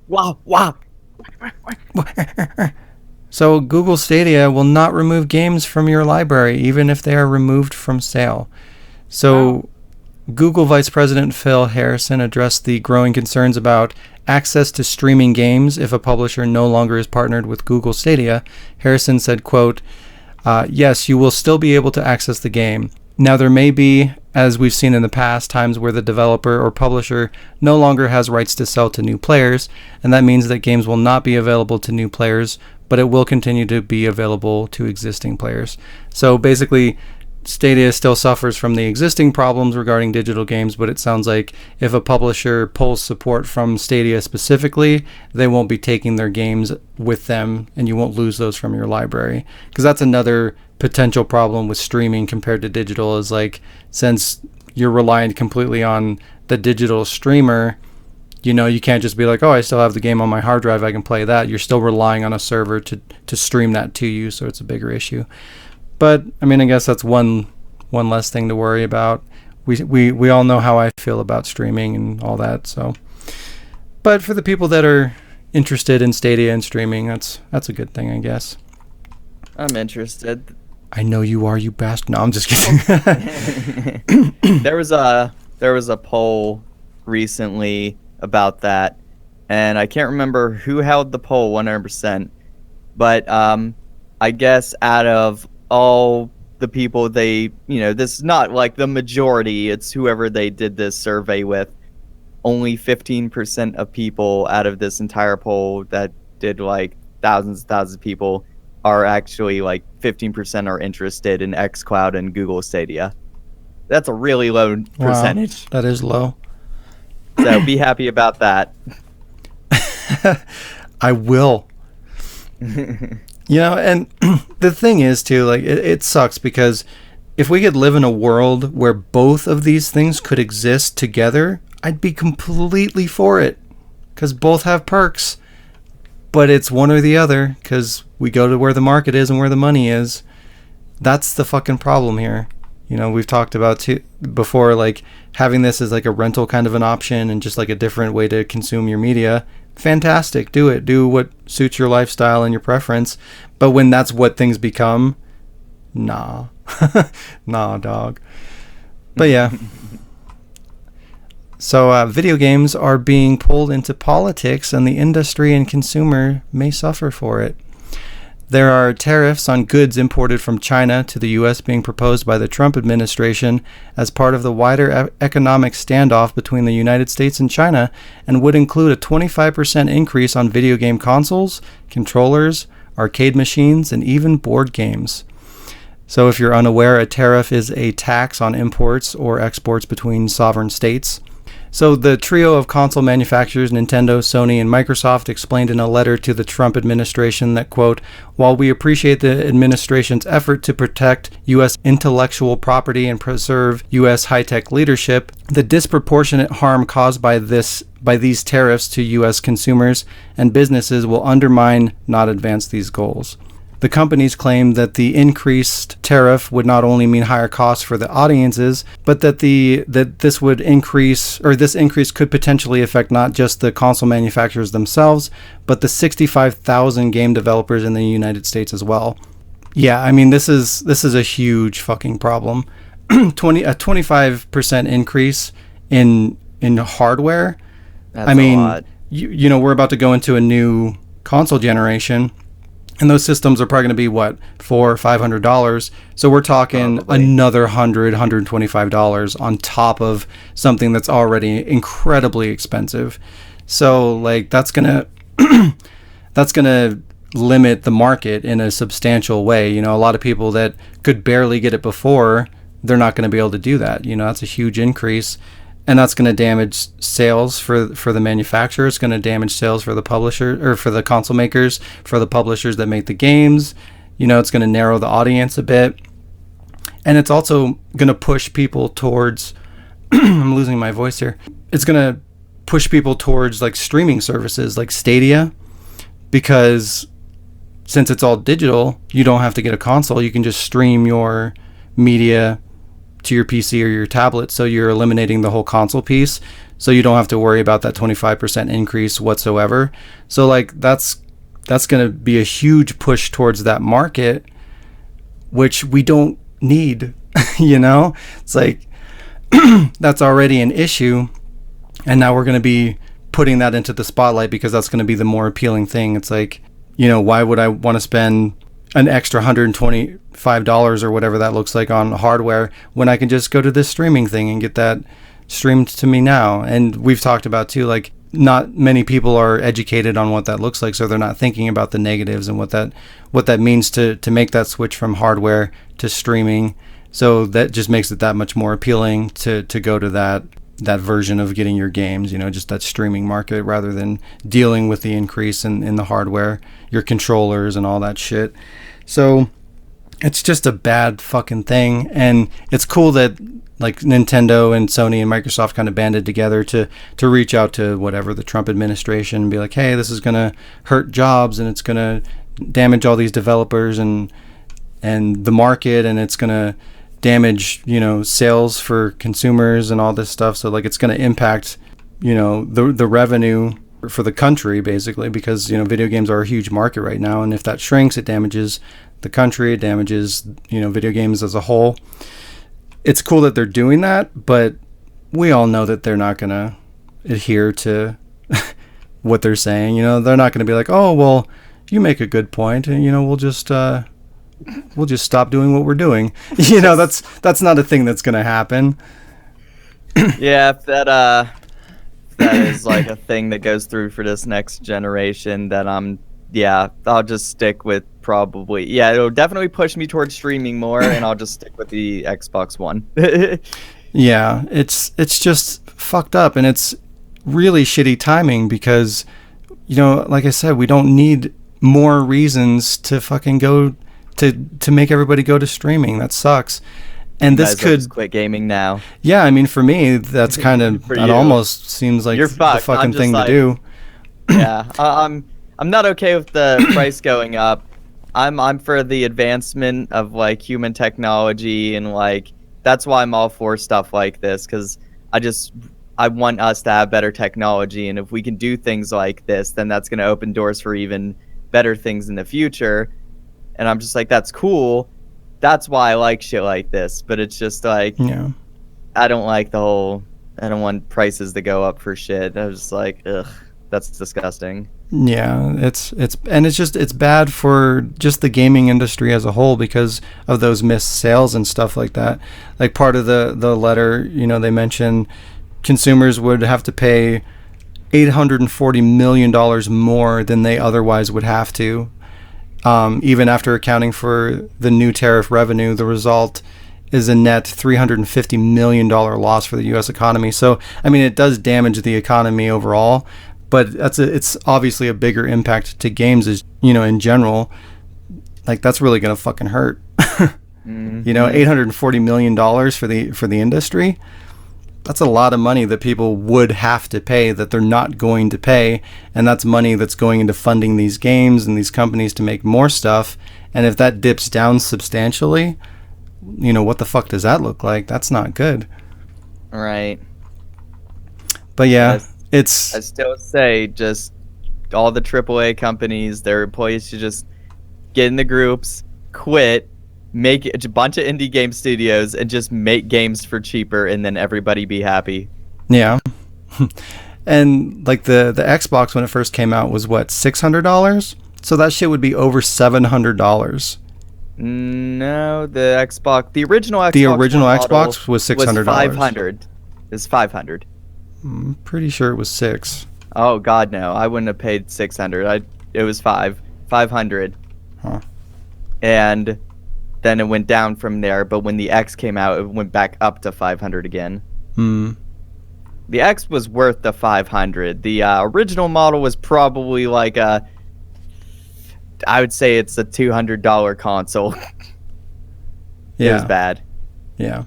Speaker 2: Wow, wow.
Speaker 1: So Google Stadia will not remove games from your library, even if they are removed from sale. So Google Vice President Phil Harrison addressed the growing concerns about access to streaming games if a publisher no longer is partnered with Google Stadia. Harrison said, quote, yes, you will still be able to access the game. Now, there may be, as we've seen in the past, times where the developer or publisher no longer has rights to sell to new players, and that means that games will not be available to new players, but it will continue to be available to existing players. So basically, Stadia still suffers from the existing problems regarding digital games, but it sounds like if a publisher pulls support from Stadia specifically, they won't be taking their games with them, and you won't lose those from your library. Because that's another potential problem with streaming compared to digital, is like, since you're reliant completely on the digital streamer, you know, you can't just be like, oh, I still have the game on my hard drive, I can play that. You're still relying on a server to stream that to you, so it's a bigger issue. But I mean, I guess that's one less thing to worry about. We all know how I feel about streaming and all that. So, but for the people that are interested in Stadia and streaming, that's a good thing, I guess.
Speaker 2: I'm interested.
Speaker 1: I know you are, you bastard. No, I'm just kidding.
Speaker 2: There was a poll recently about that, and I can't remember who held the poll 100%. But I guess out of all the people they, this is not like the majority, it's whoever they did this survey with. Only 15% of people out of this entire poll that did like thousands and thousands of people are actually like 15% are interested in xCloud and Google Stadia. That's a really low percentage.
Speaker 1: Wow, that is low.
Speaker 2: So be happy about that.
Speaker 1: I will. And the thing is too, like it sucks because if we could live in a world where both of these things could exist together, I'd be completely for it, because both have perks. But it's one or the other, because we go to where the market is and where the money is. That's the fucking problem here. We've talked about before, like having this as like a rental kind of an option and just like a different way to consume your media. Fantastic, do it. Do what suits your lifestyle and your preference. But when that's what things become, nah. Nah, dog. But yeah. So video games are being pulled into politics, and the industry and consumer may suffer for it. There are tariffs on goods imported from China to the U.S. being proposed by the Trump administration as part of the wider economic standoff between the United States and China, and would include a 25% increase on video game consoles, controllers, arcade machines, and even board games. So if you're unaware, a tariff is a tax on imports or exports between sovereign states. So the trio of console manufacturers, Nintendo, Sony, and Microsoft, explained in a letter to the Trump administration that, quote, while we appreciate the administration's effort to protect U.S. intellectual property and preserve U.S. high-tech leadership, the disproportionate harm caused by these tariffs to U.S. consumers and businesses will undermine, not advance these goals. The companies claim that the increased tariff would not only mean higher costs for the audiences, but that this increase could potentially affect not just the console manufacturers themselves, but the 65,000 game developers in the United States as well. Yeah, I mean this is a huge fucking problem. A 25% increase in hardware.
Speaker 2: That's a lot.
Speaker 1: We're about to go into a new console generation. And those systems are probably going to be, what, $400 or $500. So we're talking probably another $100, $125 on top of something that's already incredibly expensive. So, like, that's gonna limit the market in a substantial way. A lot of people that could barely get it before, they're not going to be able to do that. That's a huge increase. And that's going to damage sales for the manufacturer. It's going to damage sales for the publisher, or for the console makers, for the publishers that make the games. It's going to narrow the audience a bit. And it's also going to push people towards I'm losing my voice here. It's going to push people towards like streaming services like Stadia, because since it's all digital, you don't have to get a console. You can just stream your media to your PC or your tablet, so you're eliminating the whole console piece, so you don't have to worry about that 25% increase whatsoever. So like that's going to be a huge push towards that market, which we don't need. It's like that's already an issue, and now we're going to be putting that into the spotlight because that's going to be the more appealing thing. It's like, why would I want to spend an extra $125 or whatever that looks like on hardware when I can just go to this streaming thing and get that streamed to me now? And we've talked about too, like, not many people are educated on what that looks like, so they're not thinking about the negatives and what that means to make that switch from hardware to streaming. So that just makes it that much more appealing to go to that version of getting your games, just that streaming market, rather than dealing with the increase in the hardware, your controllers and all that shit. So it's just a bad fucking thing. And it's cool that like Nintendo and Sony and Microsoft kind of banded together to reach out to whatever the Trump administration and be like, hey, this is going to hurt jobs, and it's going to damage all these developers and the market, and it's going to damage, sales for consumers and all this stuff. So like it's going to impact, the revenue for the country, basically, because, video games are a huge market right now. And if that shrinks, it damages the country, it damages, video games as a whole. It's cool that they're doing that, but we all know that they're not going to adhere to what they're saying. They're not going to be like, oh, well, you make a good point, and, we'll just we'll just stop doing what we're doing. You know, that's not a thing that's gonna happen.
Speaker 2: Yeah, if that is like a thing that goes through for this next generation, then I'll just stick with probably, it'll definitely push me towards streaming more, and I'll just stick with the Xbox One.
Speaker 1: Yeah, it's just fucked up, and it's really shitty timing because, you know, like I said, we don't need more reasons to fucking go to make everybody go to streaming. That sucks. And
Speaker 2: You
Speaker 1: this
Speaker 2: might as well
Speaker 1: could,
Speaker 2: just quit gaming now.
Speaker 1: yeah, I mean, for me, that's kind of,
Speaker 2: For
Speaker 1: that
Speaker 2: you.
Speaker 1: almost seems like
Speaker 2: You're
Speaker 1: the
Speaker 2: fucked.
Speaker 1: fucking
Speaker 2: I'm just
Speaker 1: thing
Speaker 2: like-
Speaker 1: to do.
Speaker 2: Yeah, I'm not okay with the price going up. I'm for the advancement of like human technology, and like that's why I'm all for stuff like this, because I want us to have better technology, and if we can do things like this, then that's going to open doors for even better things in the future. And I'm just like, that's cool. That's why I like shit like this. But it's just like,
Speaker 1: Yeah.
Speaker 2: I don't want prices to go up for shit. I was just like, ugh, that's disgusting.
Speaker 1: Yeah, it's bad for just the gaming industry as a whole because of those missed sales and stuff like that. Like part of the letter, you know, they mention consumers would have to pay $840 million more than they otherwise would have to. Even after accounting for the new tariff revenue, the result is a net $350 million loss for the U.S. economy. So, I mean, it does damage the economy overall, but it's obviously a bigger impact to games, as you know, in general. Like that's really gonna fucking hurt. You know, $840 million for the industry. That's a lot of money that people would have to pay that they're not going to pay, and that's money that's going into funding these games and these companies to make more stuff. And if that dips down substantially, you know, what the fuck does that look like? That's not good.
Speaker 2: Right.
Speaker 1: But yeah,
Speaker 2: I still say just all the AAA companies, their employees should just get in the groups, quit, make a bunch of indie game studios, and just make games for cheaper, and then everybody be happy.
Speaker 1: Yeah. And like the Xbox when it first came out was what, $600? So that shit would be over $700.
Speaker 2: No, the original Xbox.
Speaker 1: The original
Speaker 2: One
Speaker 1: Xbox
Speaker 2: model
Speaker 1: was $600.
Speaker 2: 500. It's 500.
Speaker 1: I'm pretty sure it was 6.
Speaker 2: Oh God, no! I wouldn't have paid 600. It was 500.
Speaker 1: Huh.
Speaker 2: And then it went down from there. But when the X came out, it went back up to 500 again. The X was worth the 500. The original model was probably like I would say it's a $200 console.
Speaker 1: Yeah.
Speaker 2: It was bad.
Speaker 1: Yeah.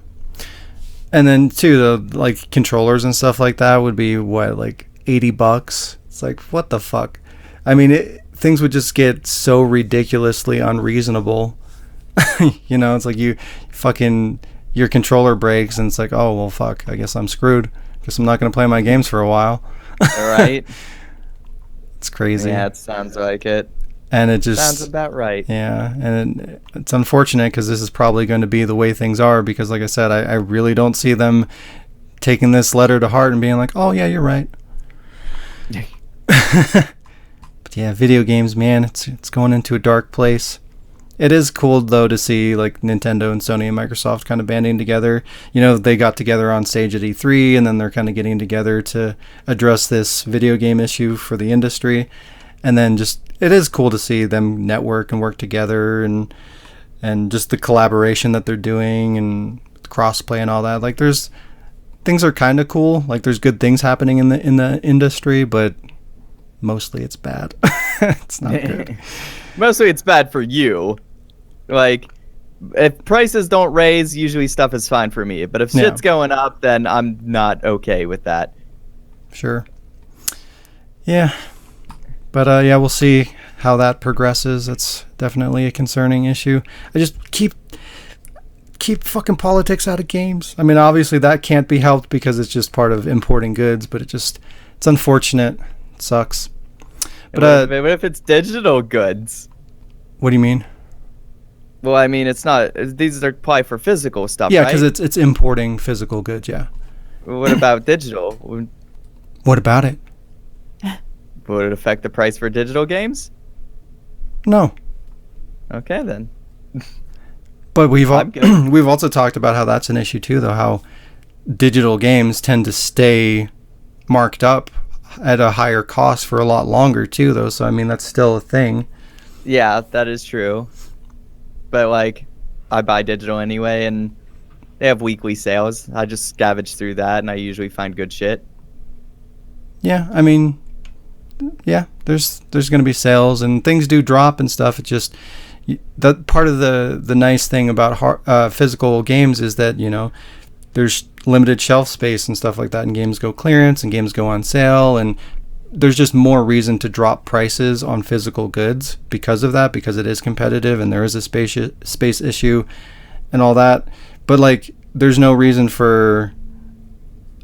Speaker 1: And then too, the like controllers and stuff like that would be what, like $80? It's like, what the fuck? I mean, things would just get so ridiculously unreasonable. You know, it's like your controller breaks and it's like, oh well, fuck, I guess I'm screwed. Guess I'm not gonna play my games for a while.
Speaker 2: All right.
Speaker 1: It's crazy.
Speaker 2: Yeah, it sounds like it.
Speaker 1: And it just
Speaker 2: Sounds about right.
Speaker 1: Yeah, and it's unfortunate because this is probably going to be the way things are because, like I said, I really don't see them taking this letter to heart and being like, oh, yeah, you're right. But yeah, video games, man, it's going into a dark place. It is cool, though, to see like Nintendo and Sony and Microsoft kind of banding together. You know, they got together on stage at E3, and then they're kind of getting together to address this video game issue for the industry. And then just, it is cool to see them network and work together and just the collaboration that they're doing and crossplay and all that. Like things are kind of cool. Like there's good things happening in the industry, but mostly it's bad. It's not good.
Speaker 2: Mostly it's bad for you. Like, if prices don't raise, usually stuff is fine for me. But if shit's going up, then I'm not okay with that.
Speaker 1: Sure. Yeah. But yeah, we'll see how that progresses. It's definitely a concerning issue. I just keep fucking politics out of games. I mean, obviously that can't be helped because it's just part of importing goods, but it's unfortunate. It sucks. But
Speaker 2: what if it's digital goods?
Speaker 1: What do you mean?
Speaker 2: Well, I mean, it's not. These are probably for physical stuff,
Speaker 1: Yeah,
Speaker 2: right?
Speaker 1: because it's importing physical goods, yeah.
Speaker 2: What about digital?
Speaker 1: What about it?
Speaker 2: Would it affect the price for digital games?
Speaker 1: No.
Speaker 2: Okay, then.
Speaker 1: But we've
Speaker 2: I'm good.
Speaker 1: we've also talked about how that's an issue too, though. How digital games tend to stay marked up at a higher cost for a lot longer too, though. So I mean, that's still a thing.
Speaker 2: Yeah, that is true. But like, I buy digital anyway, and they have weekly sales. I just scavenge through that, and I usually find good shit.
Speaker 1: Yeah, I mean, yeah, there's going to be sales and things do drop and stuff. It just that part of the nice thing about physical games is that, you know, there's limited shelf space and stuff like that, and games go clearance and games go on sale, and there's just more reason to drop prices on physical goods because of that, because it is competitive and there is a space issue and all that. But like, there's no reason for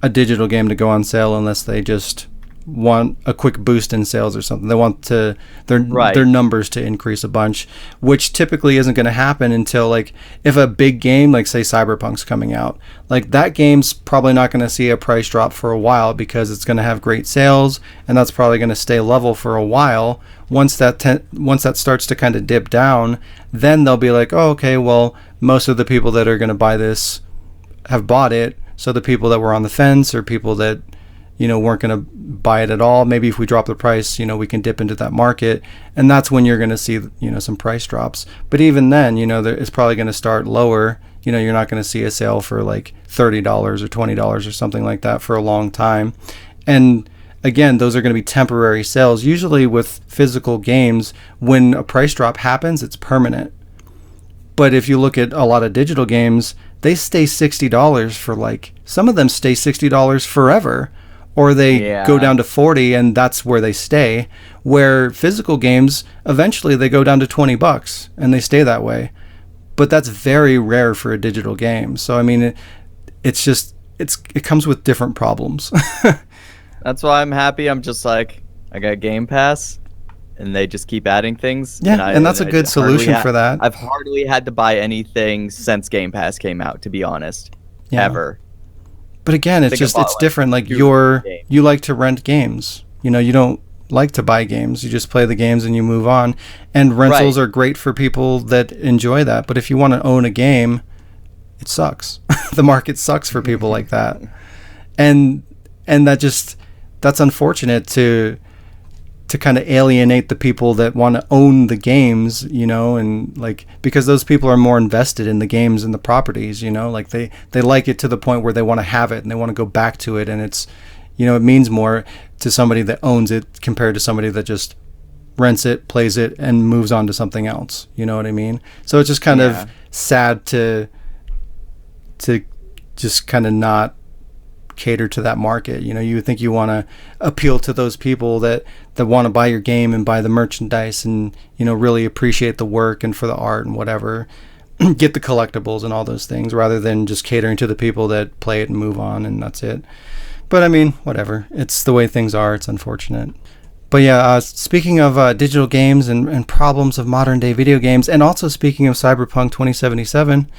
Speaker 1: a digital game to go on sale unless they just want a quick boost in sales or something. They want their numbers to increase a bunch, which typically isn't going to happen until, like, if a big game like say Cyberpunk's coming out, like that game's probably not going to see a price drop for a while because it's going to have great sales, and that's probably going to stay level for a while. Once that starts to kind of dip down, then they'll be like, oh, okay, well, most of the people that are going to buy this have bought it, so the people that were on the fence or people that, you know, weren't going to buy it at all, maybe if we drop the price, you know, we can dip into that market, and that's when you're going to see, you know, some price drops. But even then, you know, it's probably going to start lower. You know, you're not going to see a sale for like $30 or $20 or something like that for a long time. And again, those are going to be temporary sales. Usually with physical games, when a price drop happens, it's permanent. But if you look at a lot of digital games, they stay $60 for, like, some of them stay $60 forever, or they go down to 40 and that's where they stay. Where physical games, eventually they go down to $20 and they stay that way. But that's very rare for a digital game. So I mean, it comes with different problems.
Speaker 2: That's why I'm happy. I'm just like, I got Game Pass, and they just keep adding things.
Speaker 1: Yeah, and that's a good solution for that.
Speaker 2: I've hardly had to buy anything since Game Pass came out, to be honest.
Speaker 1: Yeah.
Speaker 2: Ever.
Speaker 1: But again, it's different. Like, you like to rent games. You know, you don't like to buy games. You just play the games and you move on. And rentals are great for people that enjoy that. But if you want to own a game, it sucks. The market sucks for people like that. And that's unfortunate to kind of alienate the people that want to own the games, you know, and like, because those people are more invested in the games and the properties, you know, like they like it to the point where they want to have it and they want to go back to it, and it's, you know, it means more to somebody that owns it compared to somebody that just rents it, plays it, and moves on to something else. You know what I mean? So it's just kind of sad to just kind of not cater to that market. You know, you think you want to appeal to those people that want to buy your game and buy the merchandise and, you know, really appreciate the work and for the art and whatever, get the collectibles and all those things, rather than just catering to the people that play it and move on and that's it. But I mean, whatever, it's the way things are. It's unfortunate. But yeah, speaking of digital games and problems of modern day video games, and also speaking of Cyberpunk 2077,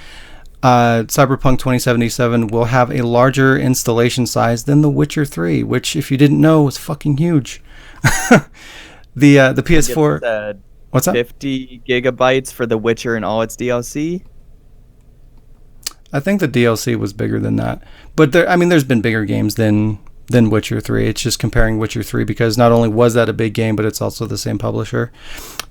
Speaker 1: Cyberpunk 2077 will have a larger installation size than The Witcher 3, which, if you didn't know, was fucking huge. The PS4, what's that?
Speaker 2: 50 gigabytes for The Witcher and all its DLC.
Speaker 1: I think the DLC was bigger than that, but there's been bigger games than Witcher 3. It's just comparing Witcher 3 because not only was that a big game, but it's also the same publisher.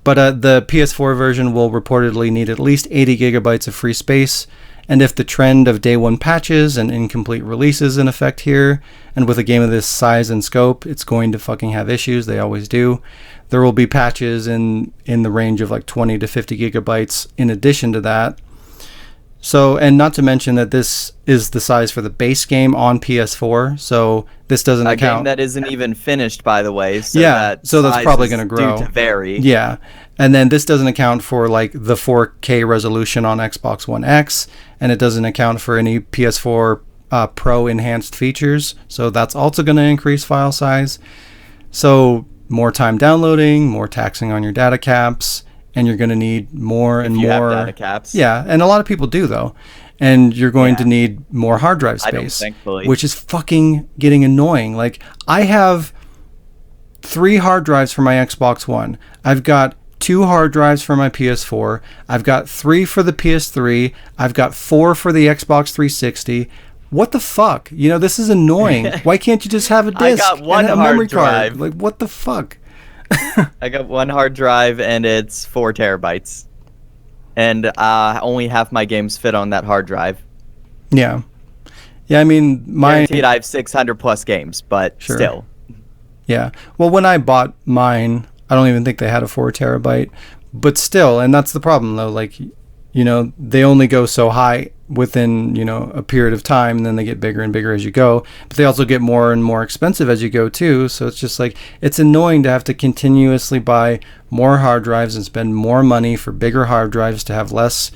Speaker 1: But the PS4 version will reportedly need at least 80 gigabytes of free space. And if the trend of day one patches and incomplete releases in effect here, and with a game of this size and scope, it's going to fucking have issues. They always do. There will be patches in the range of like 20 to 50 gigabytes in addition to that. So, and not to mention that this is the size for the base game on PS4. So this doesn't account.
Speaker 2: A game that isn't even finished, by the way. So
Speaker 1: so that's probably going to grow.
Speaker 2: Due to vary.
Speaker 1: Yeah. And then this doesn't account for like the 4K resolution on Xbox One X, and it doesn't account for any PS4 Pro enhanced features. So that's also going to increase file size. So more time downloading, more taxing on your data caps, and you're going to need more and more
Speaker 2: data caps.
Speaker 1: Yeah, and a lot of people do though. And you're going to need more hard drive space, which is fucking getting annoying. Like, I have 3 hard drives for my Xbox One. I've got 2 hard drives for my PS4. I've got 3 for the PS3. I've got 4 for the Xbox 360. What the fuck? You know, this is annoying. Why can't you just have a
Speaker 2: I
Speaker 1: disc
Speaker 2: got one
Speaker 1: and a
Speaker 2: hard
Speaker 1: memory
Speaker 2: drive.
Speaker 1: card? Like, what the fuck?
Speaker 2: I got 1 hard drive and it's 4 terabytes. And only half my games fit on that hard drive.
Speaker 1: Yeah. Yeah, I mean,
Speaker 2: Guaranteed I have 600 plus games, but still.
Speaker 1: Yeah. Well, when I bought mine, I don't even think they had a 4 terabyte. But still, and that's the problem, though. Like, you know, they only go so high within, you know, a period of time, and then they get bigger and bigger as you go. But they also get more and more expensive as you go, too. So it's just like, it's annoying to have to continuously buy more hard drives and spend more money for bigger hard drives to have less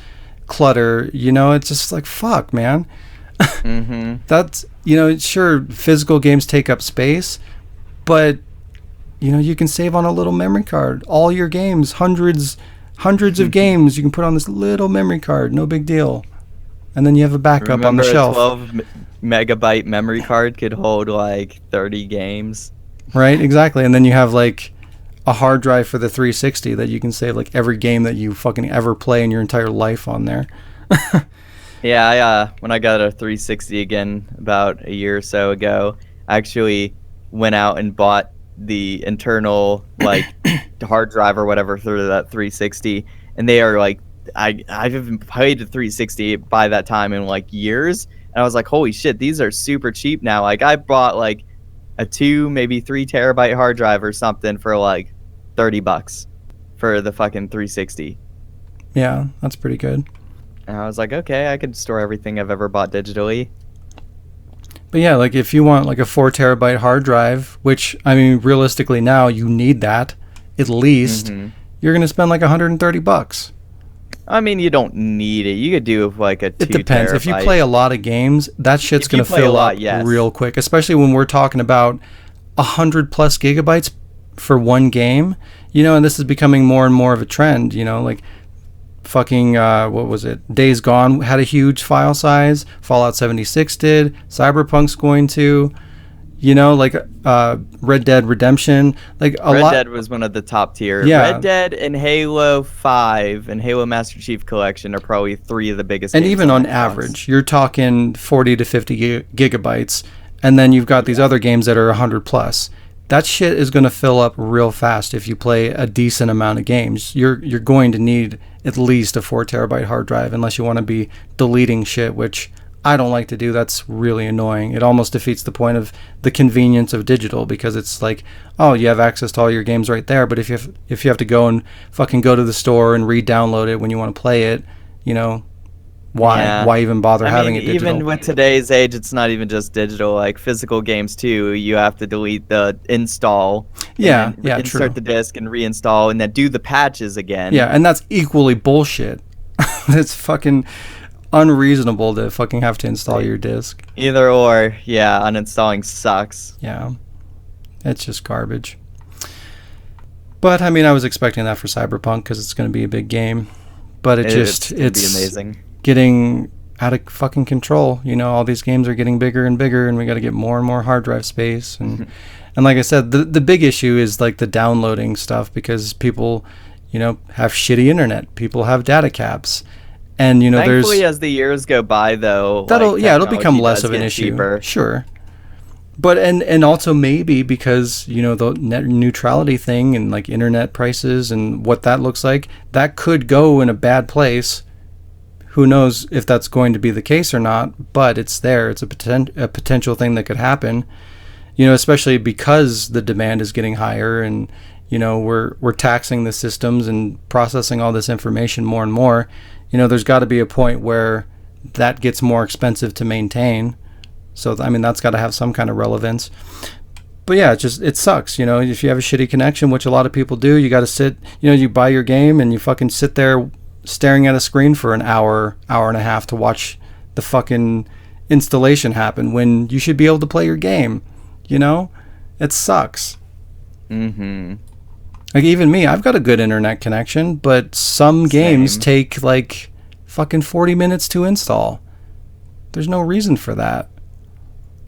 Speaker 1: clutter. You know, it's just like, fuck, man.
Speaker 2: Mm-hmm.
Speaker 1: That's, you know, sure, physical games take up space, but, you know, you can save on a little memory card. All your games, hundreds of games you can put on this little memory card. No big deal. And then you have a backup on the shelf.
Speaker 2: A 12 megabyte memory card could hold like 30 games.
Speaker 1: Right, exactly. And then you have like a hard drive for the 360 that you can save like every game that you fucking ever play in your entire life on there.
Speaker 2: Yeah, when I got a 360 again about a year or so ago, I actually went out and bought the internal like hard drive or whatever through that 360, and they are like, I haven't played the 360 by that time in like years, and I was like, holy shit, these are super cheap now. Like I bought like a 2 maybe 3 terabyte hard drive or something for like $30 for the fucking 360.
Speaker 1: Yeah, that's pretty good.
Speaker 2: And I was like, okay, I could store everything I've ever bought digitally.
Speaker 1: But yeah, like if you want like a 4 terabyte hard drive, which I mean realistically now you need that at least, you're gonna spend like $130.
Speaker 2: I mean, you don't need it. You could do like a 2
Speaker 1: It depends.
Speaker 2: terabyte.
Speaker 1: If you play a lot of games, that shit's gonna fill up real quick. Especially when we're talking about 100 plus gigabytes for one game. You know, and this is becoming more and more of a trend. You know, like fucking what was it? Days Gone had a huge file size. Fallout 76 did. Cyberpunk's going to. You know, like Red Dead Redemption, like
Speaker 2: Red Dead was one of the top tier.
Speaker 1: Yeah.
Speaker 2: Red Dead and Halo 5 and Halo Master Chief Collection are probably 3 of the biggest.
Speaker 1: And
Speaker 2: games
Speaker 1: even on
Speaker 2: Xbox.
Speaker 1: average, you're talking 40 to 50 gigabytes, and then you've got these other games that are 100 plus. That shit is going to fill up real fast if you play a decent amount of games. You're going to need at least a 4 terabyte hard drive unless you want to be deleting shit, which I don't like to do. That's really annoying. It almost defeats the point of the convenience of digital, because it's like, oh, you have access to all your games right there, but if you have to go and fucking go to the store and re-download it when you want to play it, you know, why even bother having it digital?
Speaker 2: Even with today's age, it's not even just digital. Like physical games too, you have to delete the install.
Speaker 1: Yeah,
Speaker 2: insert
Speaker 1: true.
Speaker 2: the disc and reinstall, and then do the patches again.
Speaker 1: Yeah, and that's equally bullshit. It's fucking unreasonable to fucking have to install your disc.
Speaker 2: Either or, yeah, uninstalling sucks.
Speaker 1: Yeah, it's just garbage. But I mean, I was expecting that for Cyberpunk because it's going to be a big game. But it's
Speaker 2: be amazing.
Speaker 1: Getting out of fucking control. You know, all these games are getting bigger and bigger, and we got to get more and more hard drive space. And and like I said, the big issue is like the downloading stuff, because people, you know, have shitty internet. People have data caps. And you know,
Speaker 2: thankfully, as the years go by, though,
Speaker 1: it'll become less of an issue.
Speaker 2: Cheaper.
Speaker 1: Sure. But and also maybe because, you know, the net neutrality thing and like internet prices and what that looks like, that could go in a bad place. Who knows if that's going to be the case or not, but it's there. It's a potential thing that could happen. You know, especially because the demand is getting higher, and you know, we're taxing the systems and processing all this information more and more. You know, there's got to be a point where that gets more expensive to maintain. So, I mean, that's got to have some kind of relevance. But yeah, it sucks. You know, if you have a shitty connection, which a lot of people do, you got to sit, you know, you buy your game and you fucking sit there staring at a screen for an hour and a half to watch the fucking installation happen when you should be able to play your game. You know, it sucks. Like even me, I've got a good internet connection, but some games take like fucking 40 minutes to install. There's no reason for that.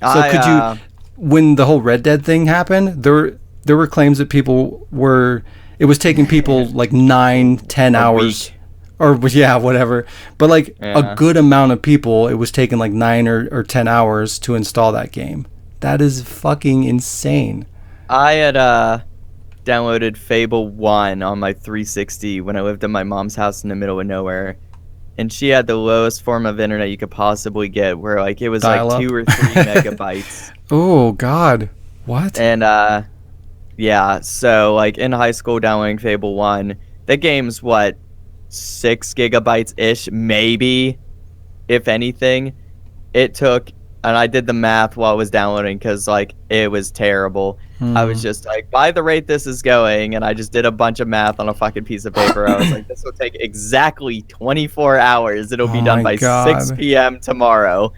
Speaker 1: So when the whole Red Dead thing happened, there were claims that people were, it it was taking people like 9-10 hours.
Speaker 2: week.
Speaker 1: Or yeah, whatever. But like
Speaker 2: Yeah.
Speaker 1: a good amount of people, it was taking like 9 or 10 hours to install that game. That is fucking insane.
Speaker 2: I had downloaded Fable 1 on my 360 when I lived at my mom's house in the middle of nowhere. And she had the lowest form of internet you could possibly get, where like it was
Speaker 1: Dial-up?
Speaker 2: like 2 or 3 megabytes.
Speaker 1: Oh God, what?
Speaker 2: And yeah, so like in high school downloading Fable 1, that game's what, 6 gigabytes ish, maybe, if anything. It took, and I did the math while I was downloading because like it was terrible. I was just like, by the rate this is going, and I just did a bunch of math on a fucking piece of paper. I was like, this will take exactly 24 hours. It'll be
Speaker 1: Oh
Speaker 2: done
Speaker 1: my
Speaker 2: by
Speaker 1: God.
Speaker 2: 6 p.m. tomorrow.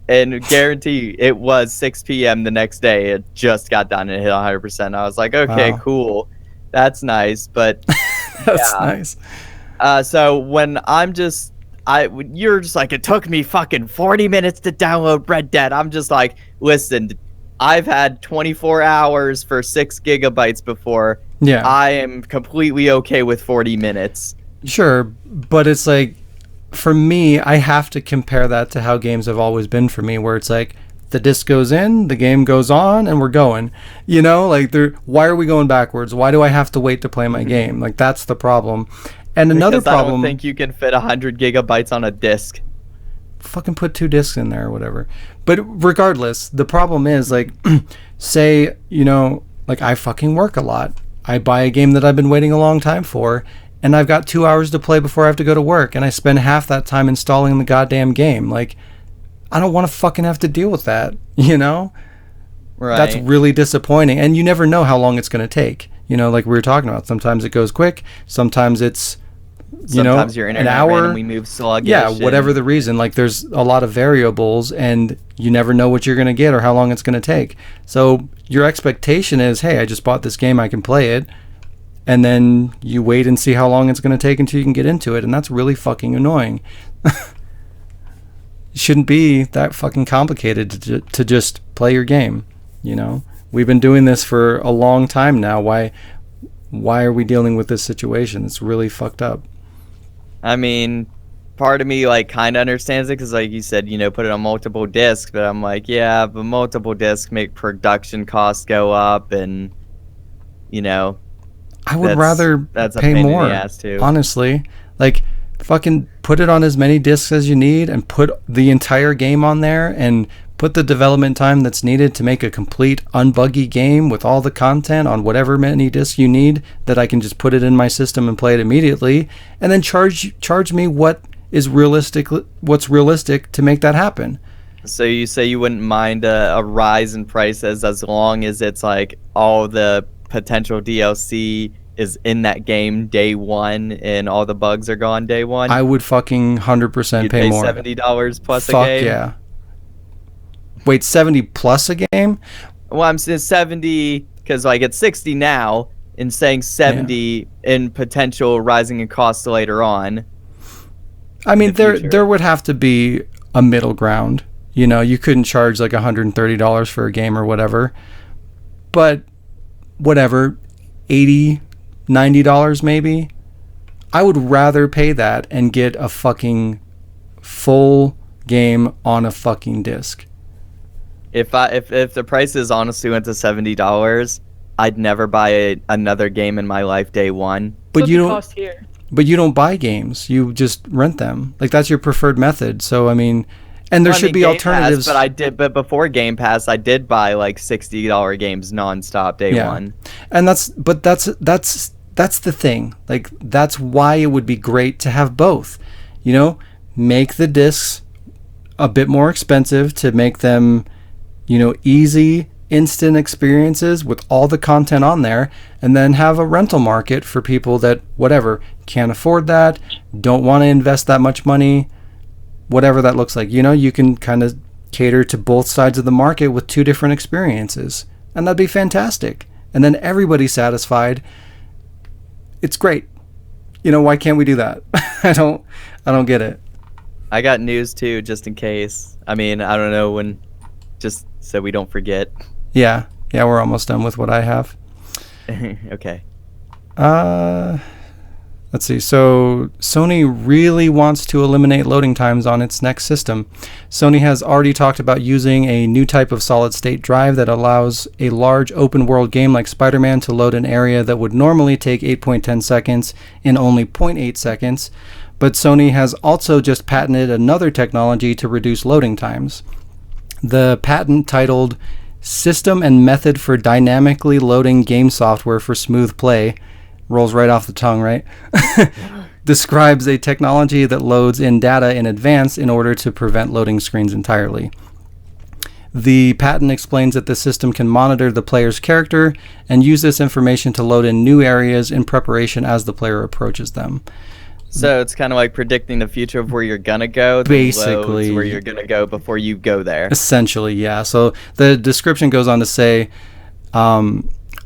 Speaker 2: And guarantee it was 6 p.m. the next day. It just got done and hit 100%. I was like, okay,
Speaker 1: Wow.
Speaker 2: cool. That's nice. But
Speaker 1: That's
Speaker 2: yeah.
Speaker 1: nice.
Speaker 2: So when you're just like, it took me fucking 40 minutes to download Red Dead. I'm just like, listen, I've had 24 hours for 6 gigabytes before.
Speaker 1: Yeah.
Speaker 2: I am completely okay with 40 minutes.
Speaker 1: Sure, but it's like, for me, I have to compare that to how games have always been for me, where it's like, the disc goes in, the game goes on, and we're going. You know, like, why are we going backwards? Why do I have to wait to play my game? Like, that's the problem. And another
Speaker 2: Because I
Speaker 1: problem,
Speaker 2: don't think you can fit 100 gigabytes on a disc.
Speaker 1: fucking put 2 discs in there or whatever. But regardless, the problem is, like, say, you know, like, I fucking work a lot. I buy a game that I've been waiting a long time for, and I've got 2 hours to play before I have to go to work, and I spend half that time installing the goddamn game. Like, I don't want to fucking have to deal with that, you know?
Speaker 2: Right.
Speaker 1: That's really disappointing, and you never know how long it's going to take. You know, like we were talking about, sometimes it goes quick, sometimes it's, you know,
Speaker 2: Sometimes your
Speaker 1: an
Speaker 2: internet
Speaker 1: hour.
Speaker 2: randomly moves sluggish.
Speaker 1: Yeah, whatever the reason. Like, there's a lot of variables, and you never know what you're going to get or how long it's going to take. So your expectation is, hey, I just bought this game, I can play it, and then you wait and see how long it's going to take until you can get into it, and that's really fucking annoying. It shouldn't be that fucking complicated to just play your game, you know? We've been doing this for a long time now. Why are we dealing with this situation? It's really fucked up.
Speaker 2: I mean, part of me like kind of understands it because, like you said, you know, put it on multiple discs. But I'm like, yeah, but multiple discs make production costs go up, and you know,
Speaker 1: I would rather
Speaker 2: that's a
Speaker 1: pay
Speaker 2: pain
Speaker 1: more,
Speaker 2: in the ass too.
Speaker 1: honestly. Like, fucking put it on as many discs as you need, and put the entire game on there, and put the development time that's needed to make a complete unbuggy game with all the content on whatever many discs you need, that I can just put it in my system and play it immediately, and then charge me what's realistic to make that happen.
Speaker 2: So you say you wouldn't mind a rise in prices as long as it's like all the potential DLC is in that game day one and all the bugs are gone day one?
Speaker 1: I would fucking 100%
Speaker 2: You'd
Speaker 1: pay more.
Speaker 2: $70 plus
Speaker 1: Fuck
Speaker 2: a game?
Speaker 1: yeah. Wait, 70 plus a game?
Speaker 2: Well, I'm saying 70 because like it's 60 now, and saying 70 in potential rising in costs later on.
Speaker 1: I mean,
Speaker 2: the future.
Speaker 1: there would have to be a middle ground. You know, you couldn't charge like $130 for a game or whatever. But whatever, $80, $90 maybe. I would rather pay that and get a fucking full game on a fucking disc.
Speaker 2: If the prices honestly went to $70, I'd never buy another game in my life day one.
Speaker 1: But you don't.
Speaker 4: cost here.
Speaker 1: But you don't buy games. You just rent them. Like, that's your preferred method. So I mean, and there
Speaker 2: Well, I
Speaker 1: should
Speaker 2: mean,
Speaker 1: be
Speaker 2: Game
Speaker 1: alternatives.
Speaker 2: Pass, but before Game Pass, I did buy like $60 games nonstop day one.
Speaker 1: And that's the thing. Like, that's why it would be great to have both. You know, make the discs a bit more expensive to make them, you know, easy, instant experiences with all the content on there, and then have a rental market for people that, whatever, can't afford that, don't want to invest that much money, whatever that looks like. You know, you can kind of cater to both sides of the market with 2 different experiences, and that'd be fantastic. And then everybody's satisfied. It's great. You know, why can't we do that? I don't get it.
Speaker 2: I got news too, just in case. I mean, I don't know when, just so we don't forget.
Speaker 1: Yeah, we're almost done with what I have.
Speaker 2: Okay.
Speaker 1: Let's see. So Sony really wants to eliminate loading times on its next system. Sony has already talked about using a new type of solid-state drive that allows a large open-world game like Spider-Man to load an area that would normally take 8.10 seconds in only 0.8 seconds. But Sony has also just patented another technology to reduce loading times. The patent, titled System and Method for Dynamically Loading Game Software for Smooth Play, rolls right off the tongue, right? Describes a technology that loads in data in advance in order to prevent loading screens entirely. The patent explains that the system can monitor the player's character and use this information to load in new areas in preparation as the player approaches them.
Speaker 2: So it's kind of like predicting the future of where you're gonna go.
Speaker 1: Basically,
Speaker 2: loads where you're gonna go before you go there.
Speaker 1: Essentially, yeah. So the description goes on to say,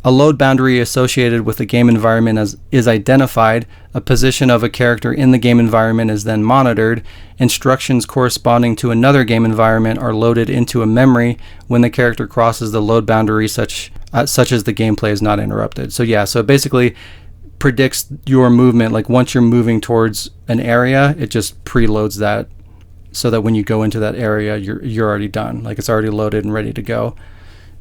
Speaker 1: a load boundary associated with the game environment is identified. A position of a character in the game environment is then monitored. Instructions corresponding to another game environment are loaded into a memory when the character crosses the load boundary, such as the gameplay is not interrupted. So yeah, so it basically predicts your movement. Like once you're moving towards an area, it just preloads that so that when you go into that area, you're already done. Like it's already loaded and ready to go.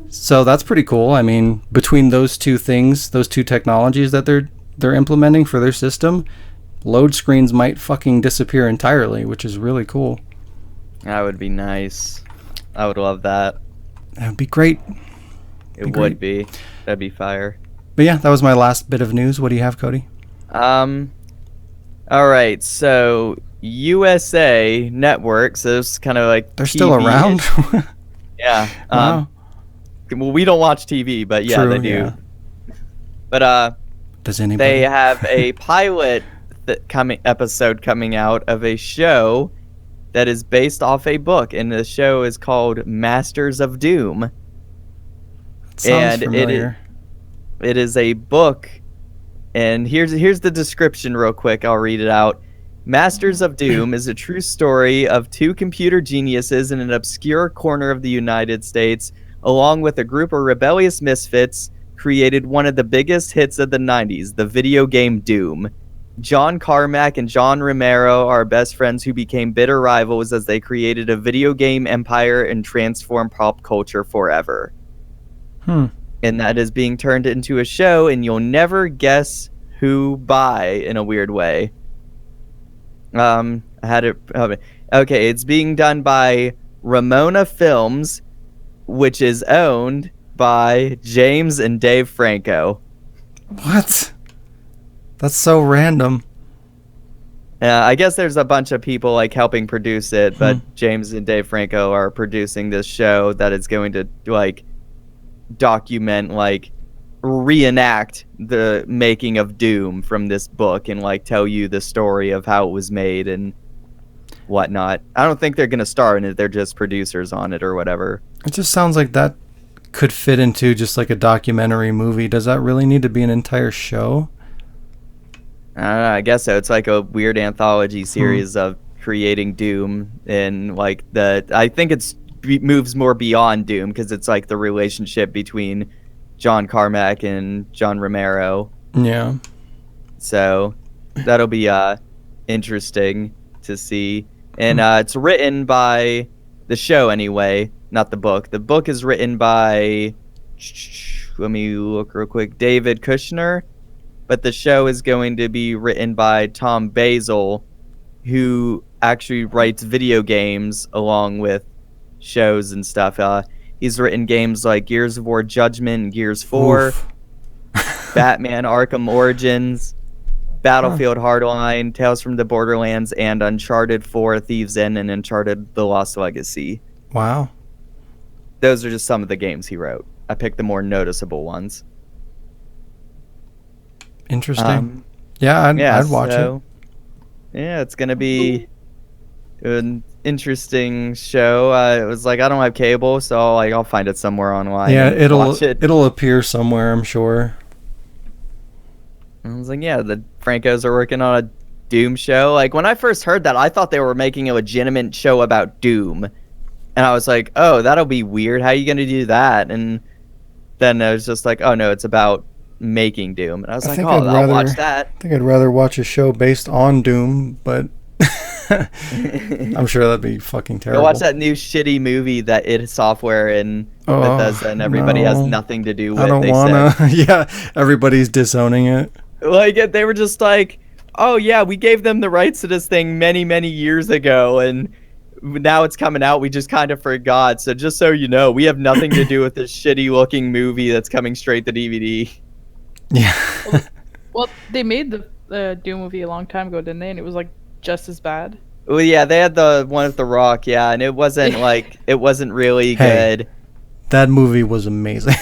Speaker 1: So that's pretty cool. I mean, between those two things, those two technologies that they're implementing for their system, load screens might fucking disappear entirely, which is really cool.
Speaker 2: That would be nice. I would love that.
Speaker 1: That would be great.
Speaker 2: It would be. That'd be fire.
Speaker 1: But yeah, that was my last bit of news. What do you have, Cody?
Speaker 2: All right. So USA Network. So it's kind of like
Speaker 1: they're still around.
Speaker 2: Yeah.
Speaker 1: Wow.
Speaker 2: Well, we don't watch TV, but yeah,
Speaker 1: True,
Speaker 2: they do.
Speaker 1: Yeah.
Speaker 2: But
Speaker 1: does anybody?
Speaker 2: They have a pilot episode coming out of a show that is based off a book, and the show is called Masters of Doom.
Speaker 1: Sounds familiar.
Speaker 2: It is a book, and here's the description real quick. I'll read it out. Masters of Doom is a true story of two computer geniuses in an obscure corner of the United States, along with a group of rebellious misfits, created one of the biggest hits of the 90s, the video game Doom. John Carmack and John Romero are best friends who became bitter rivals as they created a video game empire and transformed pop culture forever. And that is being turned into a show, and you'll never guess who by, in a weird way. I had it. Okay, it's being done by Ramona Films, which is owned by James and Dave Franco.
Speaker 1: What? That's so random.
Speaker 2: I guess there's a bunch of people like helping produce it, but James and Dave Franco are producing this show that is going to like document, like reenact the making of Doom from this book and like tell you the story of how it was made and whatnot. I don't think they're going to star in it. They're just producers on it or whatever.
Speaker 1: It just sounds like that could fit into just like a documentary movie. Does that really need to be an entire show?
Speaker 2: I don't know, I guess so. It's like a weird anthology series of creating Doom, and like I think it moves more beyond Doom because it's like the relationship between John Carmack and John Romero.
Speaker 1: Yeah.
Speaker 2: So that'll be interesting to see. And it's written by the show anyway, not the book. The book is written by, let me look real quick, David Kushner. But the show is going to be written by Tom Basil, who actually writes video games along with shows and stuff. He's written games like Gears of War Judgment and Gears 4, Batman Arkham Origins, Battlefield Hardline, Tales from the Borderlands, and Uncharted 4, Thieves' End, and Uncharted The Lost Legacy.
Speaker 1: Wow.
Speaker 2: Those are just some of the games he wrote. I picked the more noticeable ones.
Speaker 1: Interesting. I'd watch it.
Speaker 2: Yeah, it's going to be an interesting show. It was like, I don't have cable, so I'll find it somewhere online.
Speaker 1: Yeah,
Speaker 2: watch it.
Speaker 1: It'll appear somewhere, I'm sure.
Speaker 2: I was like, yeah, the Francos are working on a Doom show. Like, when I first heard that, I thought they were making a legitimate show about Doom. And I was like, oh, that'll be weird. How are you going to do that? And then I was just like, oh, no, it's about making Doom, and I was like,
Speaker 1: think
Speaker 2: oh, I'll watch that.
Speaker 1: I think I'd rather watch a show based on Doom, but I'm sure that'd be fucking
Speaker 2: Go
Speaker 1: terrible.
Speaker 2: watch that new shitty movie that id Software and Bethesda and everybody has nothing to do with.
Speaker 1: I don't wanna. Yeah, everybody's disowning it.
Speaker 2: Like, they were just like, oh yeah, we gave them the rights to this thing many, many years ago, and now it's coming out. We just kind of forgot. So just so you know, we have nothing to do with this shitty looking movie that's coming straight to DVD.
Speaker 1: Yeah.
Speaker 4: Well, they made the Doom movie a long time ago, didn't they? And it was like just as bad.
Speaker 2: Well, yeah, they had the one with The Rock, yeah, and it wasn't like, it wasn't really good.
Speaker 1: That movie was amazing.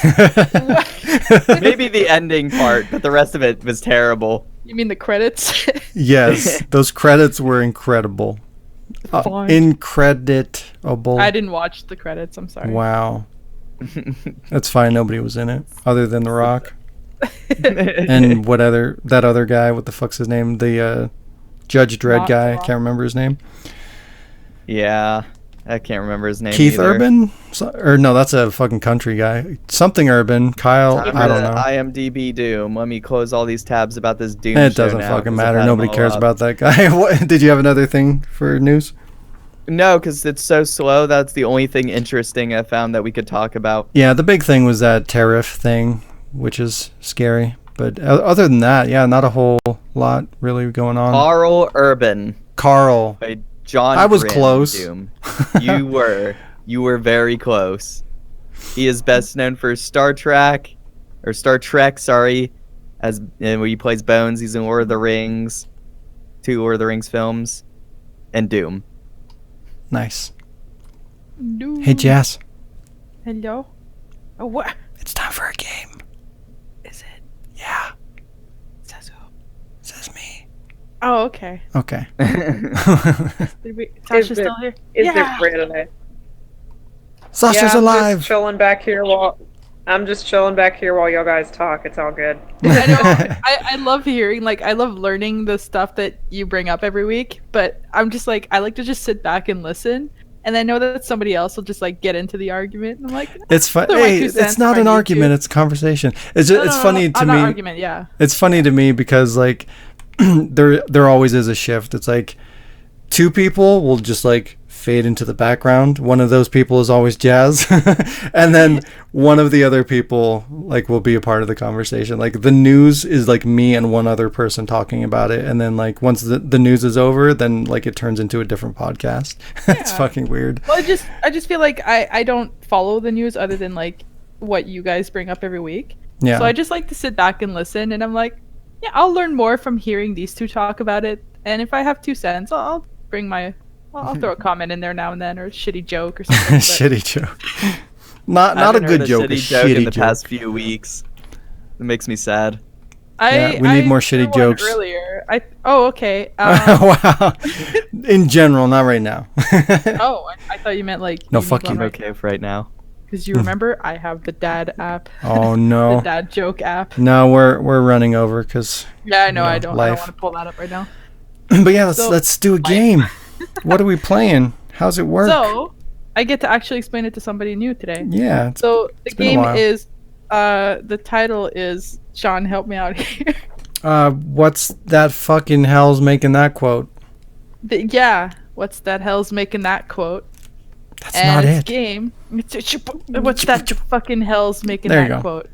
Speaker 2: Maybe the ending part, but the rest of it was terrible.
Speaker 4: You mean the credits?
Speaker 1: Yes, those credits were incredible. Increditable.
Speaker 4: I didn't watch the credits. I'm sorry.
Speaker 1: Wow. That's fine. Nobody was in it other than The Rock. And that other guy, what the fuck's his name? The Judge Dredd guy. I can't remember his name.
Speaker 2: Yeah, I can't remember his name
Speaker 1: Keith
Speaker 2: either.
Speaker 1: Urban? Or no, that's a fucking country guy. Something Urban. Kyle, I don't know.
Speaker 2: IMDb Doom. Let me close all these tabs about this Doom
Speaker 1: It
Speaker 2: show
Speaker 1: doesn't
Speaker 2: now,
Speaker 1: fucking
Speaker 2: 'cause I've
Speaker 1: matter.
Speaker 2: had
Speaker 1: Nobody
Speaker 2: them all
Speaker 1: cares
Speaker 2: up.
Speaker 1: about that guy. What, did you have another thing for news?
Speaker 2: No, because it's so slow. That's the only thing interesting I found that we could talk about.
Speaker 1: Yeah, the big thing was that tariff thing, which is scary. But other than that, yeah, not a whole lot really going on.
Speaker 2: Carl Urban
Speaker 1: Carl.
Speaker 2: by John
Speaker 1: I was
Speaker 2: Grimm,
Speaker 1: close.
Speaker 2: Doom. You were very close. He is best known for Star Trek, as where he plays Bones. He's in Lord of the Rings, 2 Lord of the Rings films, and Doom.
Speaker 1: Nice.
Speaker 4: Doom.
Speaker 1: Hey, Jess.
Speaker 4: Hello. Oh, what?
Speaker 1: It's time for a game.
Speaker 4: Is it?
Speaker 1: Yeah.
Speaker 4: Says who?
Speaker 1: Says me.
Speaker 4: Oh, okay.
Speaker 1: Okay.
Speaker 4: Sasha's still here?
Speaker 5: Is it really?
Speaker 1: Sasha's
Speaker 5: I'm
Speaker 1: alive.
Speaker 5: Just chilling back here while y'all guys talk. It's all good.
Speaker 4: I know. I love hearing, like, I love learning the stuff that you bring up every week, but I'm just like, I like to just sit back and listen, and I know that somebody else will just, like, get into the argument, and I'm like,
Speaker 1: It's fun.
Speaker 4: throw my
Speaker 1: Hey,
Speaker 4: 2
Speaker 1: it's
Speaker 4: cents
Speaker 1: not
Speaker 4: if I
Speaker 1: an
Speaker 4: need
Speaker 1: argument.
Speaker 4: to.
Speaker 1: It's a conversation. It's funny to
Speaker 4: not
Speaker 1: me.
Speaker 4: argument, yeah.
Speaker 1: It's funny to me because like there always is a shift. It's like 2 people will just like fade into the background. One of those people is always Jazz, and then one of the other people like will be a part of the conversation. Like the news is like me and one other person talking about it, and then like once the news is over, then like it turns into a different podcast. It's
Speaker 4: Yeah.
Speaker 1: fucking weird.
Speaker 4: Well, I just feel like I don't follow the news other than like what you guys bring up every week.
Speaker 1: Yeah.
Speaker 4: So I just like to sit back and listen, and I'm like, yeah, I'll learn more from hearing these 2 talk about it. And if I have 2 cents, I'll bring my, I'll throw a comment in there now and then, or a shitty joke or something. But
Speaker 1: Shitty joke. Not
Speaker 2: I
Speaker 1: a
Speaker 2: haven't
Speaker 1: good
Speaker 2: heard
Speaker 1: joke. A
Speaker 2: joke in
Speaker 1: shitty
Speaker 2: the
Speaker 1: joke.
Speaker 2: past few weeks. It makes me sad.
Speaker 1: Yeah, we need more shitty
Speaker 4: threw one
Speaker 1: jokes.
Speaker 4: Earlier, okay.
Speaker 1: Wow. In general, not right now.
Speaker 4: I thought you meant like.
Speaker 1: No, fuck you.
Speaker 2: I'm okay for right now.
Speaker 4: Because you remember, I have the dad app.
Speaker 1: Oh
Speaker 4: The
Speaker 1: no.
Speaker 4: dad joke app.
Speaker 1: No, we're running over because.
Speaker 4: Yeah, I know.
Speaker 1: You know,
Speaker 4: I don't
Speaker 1: life.
Speaker 4: want to pull that up right now.
Speaker 1: But yeah,
Speaker 4: So-
Speaker 1: let's do a game. What are we playing? How's it work?
Speaker 4: So, I get to actually explain it to somebody new today.
Speaker 1: Yeah. It's,
Speaker 4: So the
Speaker 1: been a
Speaker 4: game
Speaker 1: while.
Speaker 4: is, the title is Sean, help me out here.
Speaker 1: what's that fucking hell's making that quote?
Speaker 4: Yeah, what's that hell's making that quote?
Speaker 1: That's
Speaker 4: And
Speaker 1: not
Speaker 4: it's
Speaker 1: it.
Speaker 4: game. What's that fucking hell's making
Speaker 1: There you
Speaker 4: that
Speaker 1: go.
Speaker 4: quote?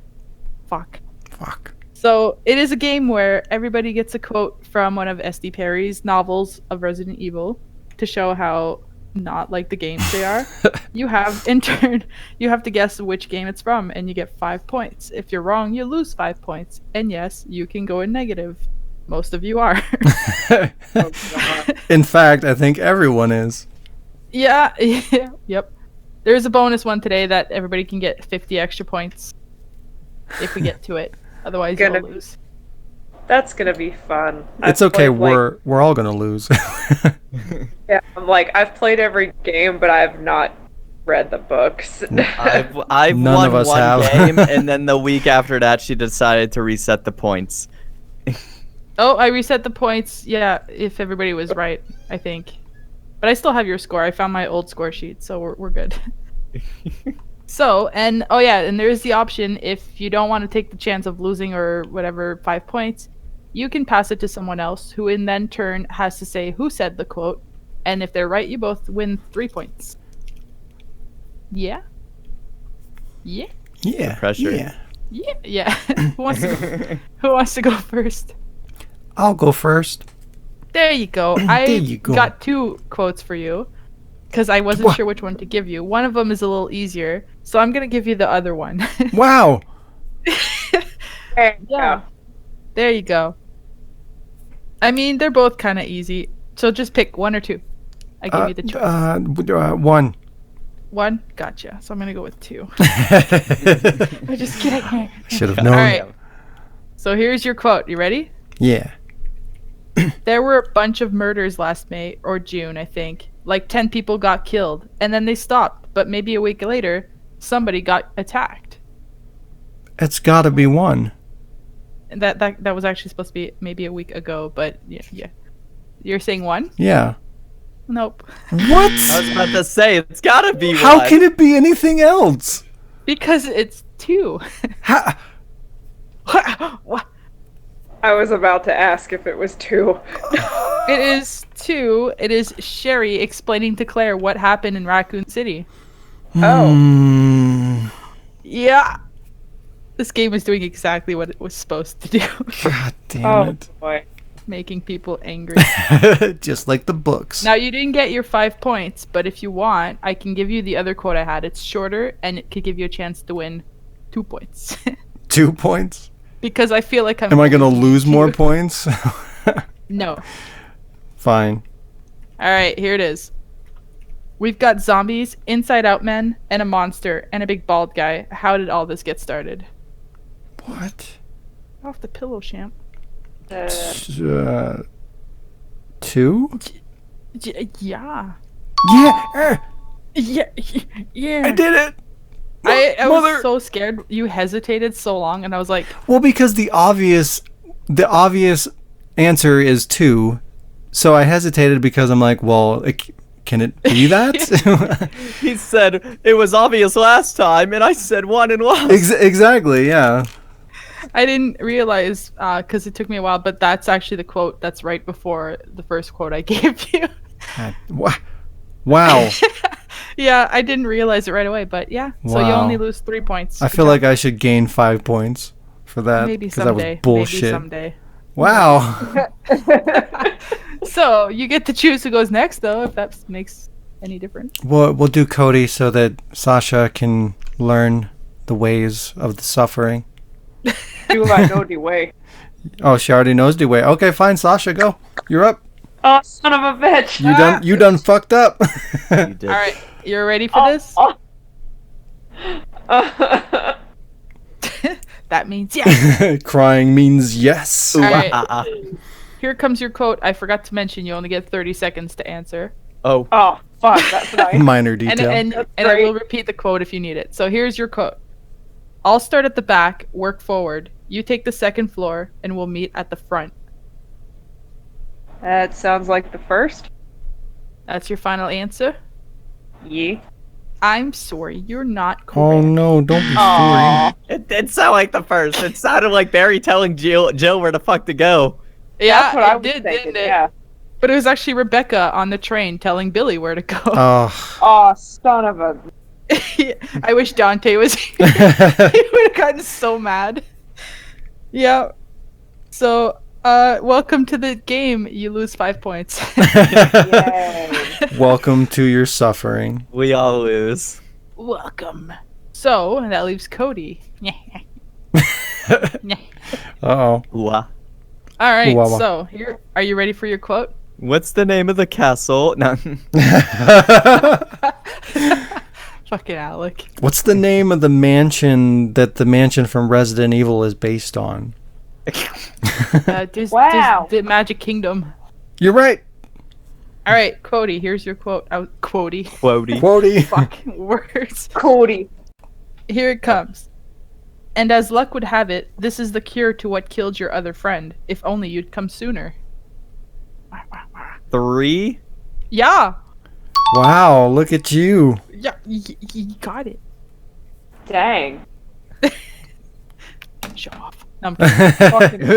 Speaker 4: Fuck.
Speaker 1: Fuck.
Speaker 4: So it is a game where everybody gets a quote from one of S.D. Perry's novels of Resident Evil to show how not like the games they are. You have to guess which game it's from, and you get 5 points. If you're wrong, you lose 5 points. And yes, you can go in negative. Most of you are.
Speaker 1: In fact, I think everyone is.
Speaker 4: Yeah, yep. There's a bonus one today that everybody can get 50 extra points if we get to it. Otherwise, you'll
Speaker 5: Gonna-
Speaker 4: lose.
Speaker 5: That's gonna be fun.
Speaker 1: It's
Speaker 5: I've
Speaker 1: okay.
Speaker 5: played, like-
Speaker 1: We're all gonna lose.
Speaker 5: Yeah, I'm like, I've played every game, but I have not read the books.
Speaker 2: I've
Speaker 1: None
Speaker 2: won
Speaker 1: of us
Speaker 2: one
Speaker 1: have.
Speaker 2: game, and then the week after that, she decided to reset the points.
Speaker 4: Oh, I reset the points. Yeah, if everybody was right, I think. But I still have your score. I found my old score sheet, so we're good. So, and oh yeah, and there's the option if you don't want to take the chance of losing or whatever 5 points, you can pass it to someone else who in then turn has to say who said the quote, and if they're right, you both win 3 points. Yeah? Yeah?
Speaker 1: Yeah.
Speaker 2: pressure.
Speaker 1: Yeah.
Speaker 4: Yeah. Yeah. Who wants to go first?
Speaker 1: I'll go first.
Speaker 4: There you go.
Speaker 1: There
Speaker 4: I
Speaker 1: you go.
Speaker 4: got 2 quotes for you because I wasn't sure which one to give you. One of them is a little easier, so I'm gonna give you the other one.
Speaker 1: Wow.
Speaker 4: Yeah. There you go. I mean, they're both kind of easy, so just pick 1 or 2. I give you the choice.
Speaker 1: 1.
Speaker 4: 1? Gotcha. So I'm gonna go with 2. I'm just kidding.
Speaker 1: Should have known.
Speaker 4: All right. So here's your quote. You ready?
Speaker 1: Yeah.
Speaker 4: There were a bunch of murders last May or June, I think. Like 10 people got killed, and then they stopped. But maybe a week later, somebody got attacked.
Speaker 1: It's got to be 1.
Speaker 4: And that was actually supposed to be maybe a week ago, but yeah. You're saying 1?
Speaker 1: Yeah.
Speaker 4: Nope.
Speaker 1: What?
Speaker 2: I was about to say it's gotta be
Speaker 1: How
Speaker 2: one.
Speaker 1: can it be anything else?
Speaker 4: Because it's 2.
Speaker 1: Ha-
Speaker 4: What?
Speaker 5: I was about to ask if it was 2.
Speaker 4: It is 2. It is Sherry explaining to Claire what happened in Raccoon City.
Speaker 1: Hmm.
Speaker 4: Yeah. This game is doing exactly what it was supposed to do.
Speaker 1: God damn
Speaker 5: Oh
Speaker 1: it.
Speaker 5: boy.
Speaker 4: Making people angry.
Speaker 1: Just like the books.
Speaker 4: Now, you didn't get your 5 points, but if you want, I can give you the other quote I had. It's shorter, and it could give you a chance to win 2 points.
Speaker 1: 2 points?
Speaker 4: Because I feel like I'm...
Speaker 1: Am I going to lose more points?
Speaker 4: No.
Speaker 1: Fine.
Speaker 4: All right, here it is. We've got zombies, inside-out men, and a monster, and a big bald guy. How did all this get started?
Speaker 1: What?
Speaker 4: Off the pillow, champ.
Speaker 1: 2?
Speaker 4: Yeah.
Speaker 1: Yeah.
Speaker 4: Yeah. Yeah.
Speaker 1: I did it.
Speaker 4: I
Speaker 1: Mother.
Speaker 4: was so scared. You hesitated so long, and I was like,
Speaker 1: Well, because the obvious answer is 2. So I hesitated because I'm like, well, can it be that?
Speaker 2: He said it was obvious last time, and I said 1 and 1.
Speaker 1: Exactly, yeah.
Speaker 4: I didn't realize because it took me a while, but that's actually the quote that's right before the first quote I gave you.
Speaker 1: Wow.
Speaker 4: Yeah, I didn't realize it right away, but yeah. So you
Speaker 1: Wow.
Speaker 4: only lose 3 points.
Speaker 1: I feel like I should gain 5 points for that.
Speaker 4: maybe
Speaker 1: 'cause that was
Speaker 4: someday.
Speaker 1: bullshit.
Speaker 4: Maybe someday.
Speaker 1: Wow.
Speaker 4: So you get to choose who goes next, though, if that makes any difference.
Speaker 1: We'll do Cody so that Sasha can learn the ways of the suffering.
Speaker 5: Do I know the way?
Speaker 1: Oh, she already knows the way. Okay, fine, Sasha, go. You're up.
Speaker 5: Oh, son of a bitch!
Speaker 1: You done fucked up.
Speaker 2: You did.
Speaker 4: All right, you're ready for this? That means yes.
Speaker 1: Crying means yes.
Speaker 4: All right.
Speaker 2: Uh-uh.
Speaker 4: Here comes your quote. I forgot to mention you only get 30 seconds to answer.
Speaker 2: Oh.
Speaker 5: Oh, fuck, that's nice.
Speaker 1: Minor
Speaker 4: And,
Speaker 1: detail.
Speaker 4: and
Speaker 5: That's
Speaker 4: I will
Speaker 5: great.
Speaker 4: repeat the quote if you need it. So here's your quote. I'll start at the back, work forward. You take the second floor, and we'll meet at the front.
Speaker 5: That sounds like the first.
Speaker 4: That's your final answer?
Speaker 5: Yeah.
Speaker 4: I'm sorry, you're not correct.
Speaker 1: Oh no, don't be
Speaker 5: Aw.
Speaker 2: It did sound like the first. It sounded like Barry telling Jill where the fuck to go.
Speaker 4: Yeah,
Speaker 5: That's what I
Speaker 4: it
Speaker 5: was
Speaker 4: did,
Speaker 5: thinking,
Speaker 4: didn't it?
Speaker 5: yeah.
Speaker 4: But it was actually Rebecca on the train telling Billy where to go.
Speaker 1: Oh.
Speaker 5: Oh, son of a...
Speaker 4: I wish Dante was here. He would have gotten so mad. Yeah. So, welcome to the game. You lose 5 points.
Speaker 5: Yay.
Speaker 1: Welcome to your suffering.
Speaker 2: We all lose.
Speaker 4: Welcome. So, that leaves Cody.
Speaker 1: Uh-oh.
Speaker 2: Ooh,
Speaker 4: All right,
Speaker 1: Wawa.
Speaker 4: so here, are you ready for your quote?
Speaker 2: What's the name of the castle? No.
Speaker 4: Fucking Alec.
Speaker 1: What's the name of the mansion that the mansion from Resident Evil is based on?
Speaker 4: There's
Speaker 5: Wow.
Speaker 4: the Magic Kingdom.
Speaker 1: You're right.
Speaker 4: All right, Cody, here's your quote. Quotey.
Speaker 2: Quotey.
Speaker 1: Quotey.
Speaker 4: Fucking words.
Speaker 5: Cody.
Speaker 4: Here it comes. And as luck would have it, this is the cure to what killed your other friend. If only you'd come sooner.
Speaker 2: 3?
Speaker 4: Yeah.
Speaker 1: Wow, look at you.
Speaker 4: Yeah, you got it.
Speaker 5: Dang.
Speaker 4: Show off. No, I'm kidding.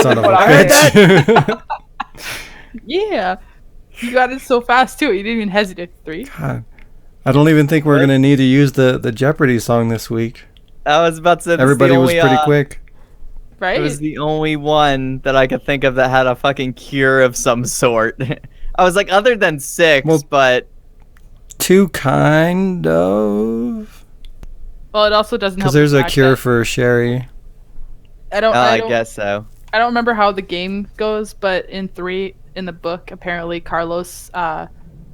Speaker 1: Son of a
Speaker 5: I heard
Speaker 1: bitch.
Speaker 4: Yeah. You got it so fast too. You didn't even hesitate. 3.
Speaker 1: God. I don't even think we're gonna need to use the Jeopardy song this week.
Speaker 2: I was about to say,
Speaker 1: Everybody was pretty quick.
Speaker 4: Right?
Speaker 2: It was the only one that I could think of that had a fucking cure of some sort. I was like, other than 6,
Speaker 1: Well-
Speaker 2: but
Speaker 1: 2 kind of.
Speaker 4: Well, it also doesn't help.
Speaker 1: Because there's
Speaker 4: the
Speaker 1: a
Speaker 4: fact
Speaker 1: cure
Speaker 4: that
Speaker 1: for Sherry.
Speaker 2: I guess so.
Speaker 4: I don't remember how the game goes, but in 3 in the book, apparently Carlos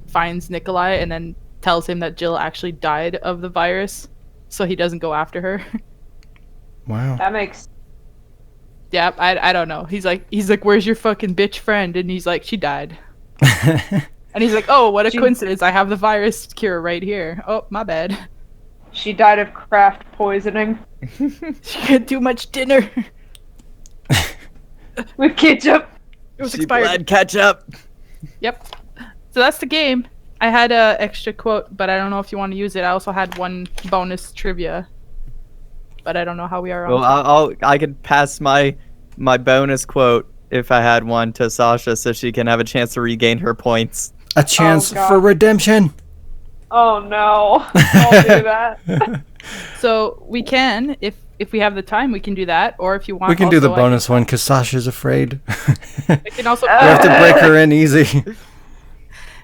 Speaker 4: finds Nikolai and then tells him that Jill actually died of the virus, so he doesn't go after her.
Speaker 1: Wow.
Speaker 5: That makes.
Speaker 4: Yeah, I don't know. He's like, where's your fucking bitch friend? And he's like, she died. And he's like, oh, what a coincidence! I have the virus cure right here. Oh, my bad.
Speaker 5: She died of craft poisoning
Speaker 4: She had too much dinner.
Speaker 5: with ketchup.
Speaker 4: It was
Speaker 2: She
Speaker 4: expired.
Speaker 2: bled ketchup.
Speaker 4: Yep. So that's the game. I had a extra quote, but I don't know if you want to use it. I also had one bonus trivia, but I don't know how we are on.
Speaker 2: Well, I could pass my bonus quote if I had one to Sasha, so she can have a chance to regain her points.
Speaker 1: A chance
Speaker 5: God.
Speaker 1: for redemption.
Speaker 5: Oh no! I'll do that.
Speaker 4: So we can, if we have the time, we can do that. Or if you want,
Speaker 1: We can do the
Speaker 4: also,
Speaker 1: bonus one because Sasha's afraid.
Speaker 4: I can also.
Speaker 1: We have to break her in easy.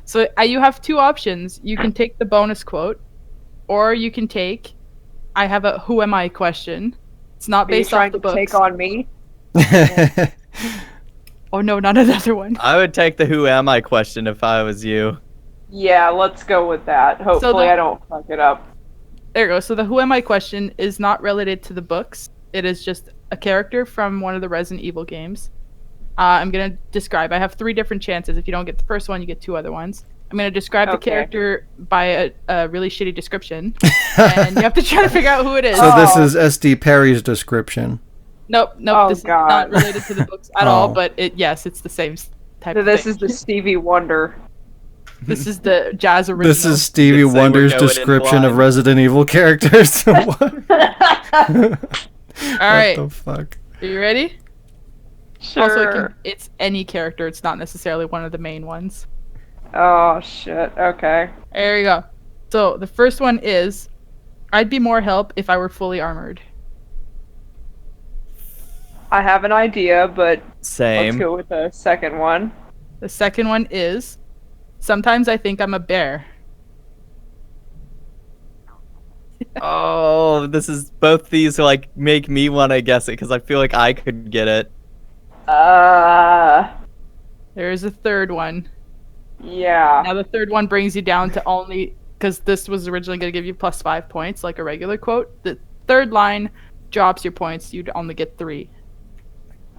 Speaker 4: So you have 2 options. You can take the bonus quote, or you can take. I have a "Who am I?" question. It's not
Speaker 5: Are you
Speaker 4: based off
Speaker 5: trying
Speaker 4: the
Speaker 5: to
Speaker 4: books.
Speaker 5: take on me?
Speaker 4: Oh no, not another one.
Speaker 2: I would take the "Who am I?" question if I was you.
Speaker 5: Yeah, let's go with that. Hopefully, I don't fuck it up.
Speaker 4: There you go. So the "Who am I?" question is not related to the books. It is just a character from one of the Resident Evil games. I'm gonna describe. I have 3 different chances. If you don't get the first one, you get 2 other ones. I'm gonna describe the
Speaker 5: Okay.
Speaker 4: character by a really shitty description, and you have to try to figure out who it is.
Speaker 1: So this
Speaker 5: Oh.
Speaker 1: is SD Perry's description.
Speaker 4: Nope.
Speaker 5: Oh,
Speaker 4: This
Speaker 5: God.
Speaker 4: is not related to the books at all.
Speaker 1: Oh.
Speaker 4: But yes, it's the same type.
Speaker 5: So
Speaker 4: of
Speaker 5: this
Speaker 4: thing.
Speaker 5: is the Stevie Wonder.
Speaker 4: This is the jazz original.
Speaker 1: This is Stevie
Speaker 2: Did say we're
Speaker 1: Wonder's
Speaker 2: going in
Speaker 1: description of
Speaker 2: blind.
Speaker 1: Resident Evil characters. What?
Speaker 4: all right.
Speaker 1: What the fuck?
Speaker 4: Are you ready?
Speaker 5: Sure.
Speaker 4: Also, it's any character. It's not necessarily one of the main ones.
Speaker 5: Oh shit. Okay.
Speaker 4: There you go. So the first one is, I'd be more help if I were fully armored.
Speaker 5: I have an idea, but let's
Speaker 2: Same.
Speaker 5: go with the second one.
Speaker 4: The second one is, sometimes I think I'm a bear.
Speaker 2: Oh, this is both these like make me want to guess it because I feel like I could get it.
Speaker 4: There is a third one.
Speaker 5: Yeah.
Speaker 4: Now the third one brings you down to only, because this was originally going to give you +5 points, like a regular quote. The third line drops your points. You'd only get 3.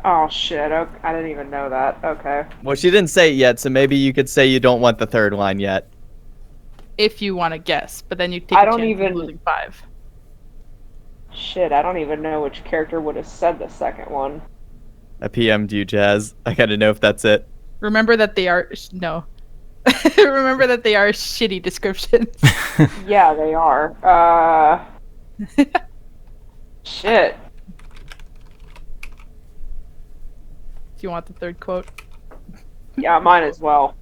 Speaker 5: Oh shit. Okay. I didn't even know that. Okay.
Speaker 2: Well, she didn't say it yet, so maybe you could say you don't want the third line yet.
Speaker 4: If you want to guess, but then you take
Speaker 5: I
Speaker 4: a
Speaker 5: don't
Speaker 4: chance
Speaker 5: even-
Speaker 4: of losing 5.
Speaker 5: Shit. I don't even know which character would have said the second one.
Speaker 2: I PM'd you, Jazz. I gotta know if that's it.
Speaker 4: Remember that they are no. Remember that they are shitty descriptions.
Speaker 5: Yeah, they are. Shit.
Speaker 4: Do you want the third quote?
Speaker 5: Yeah, mine as well.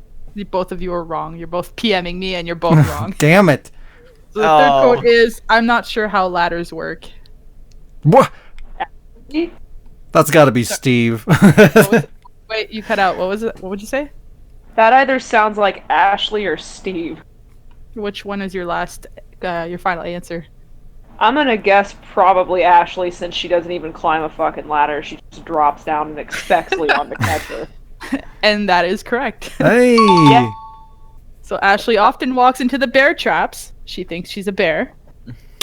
Speaker 4: Both of you are wrong. You're both PMing me, and you're both wrong.
Speaker 1: Damn it.
Speaker 4: So the third
Speaker 2: Oh.
Speaker 4: quote is, "I'm not sure how ladders work."
Speaker 1: What? That's got to be Steve.
Speaker 4: Wait, you cut out. What was it? What would you say?
Speaker 5: That either sounds like Ashley or Steve.
Speaker 4: Which one is your last, your final answer?
Speaker 5: I'm gonna guess probably Ashley since she doesn't even climb a fucking ladder. She just drops down and expects Leon to catch her.
Speaker 4: And that is correct.
Speaker 1: Hey.
Speaker 5: Yeah.
Speaker 4: So Ashley often walks into the bear traps. She thinks she's a bear.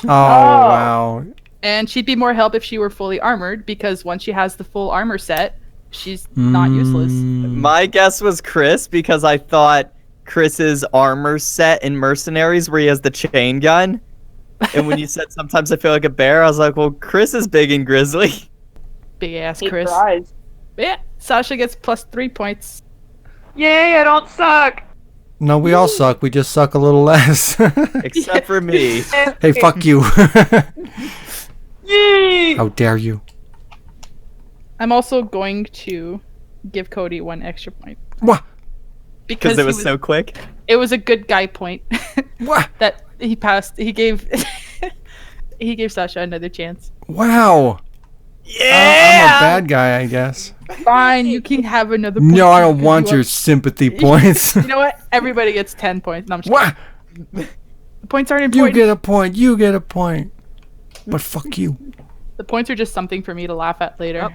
Speaker 1: Oh, wow.
Speaker 4: And she'd be more help if she were fully armored, because once she has the full armor set, she's not useless.
Speaker 2: My guess was Chris because I thought Chris's armor set in Mercenaries where he has the chain gun. And when you said sometimes I feel like a bear, I was like, well, Chris is big and grizzly.
Speaker 4: Big ass
Speaker 5: He
Speaker 4: Chris.
Speaker 5: tries.
Speaker 4: But yeah, Sasha gets +3 points.
Speaker 5: Yay, I don't suck.
Speaker 1: No, we all suck. We just suck a little less.
Speaker 2: Except for me.
Speaker 1: Hey, fuck you.
Speaker 5: Yay!
Speaker 1: How dare you?
Speaker 4: I'm also going to give Cody 1 extra point.
Speaker 1: What?
Speaker 2: Because it was so quick.
Speaker 4: It was a good guy point.
Speaker 1: What?
Speaker 4: That he passed. He gave he gave Sasha another chance.
Speaker 1: Wow. I'm a bad guy, I guess.
Speaker 4: Fine, you can have another point.
Speaker 1: No, I don't want your sympathy points.
Speaker 4: You know what? Everybody gets 10 points. No, I'm just
Speaker 1: What?
Speaker 4: kidding. The points aren't
Speaker 1: You
Speaker 4: important.
Speaker 1: get a point. You get a point. But fuck you.
Speaker 4: The points are just something for me to laugh at later.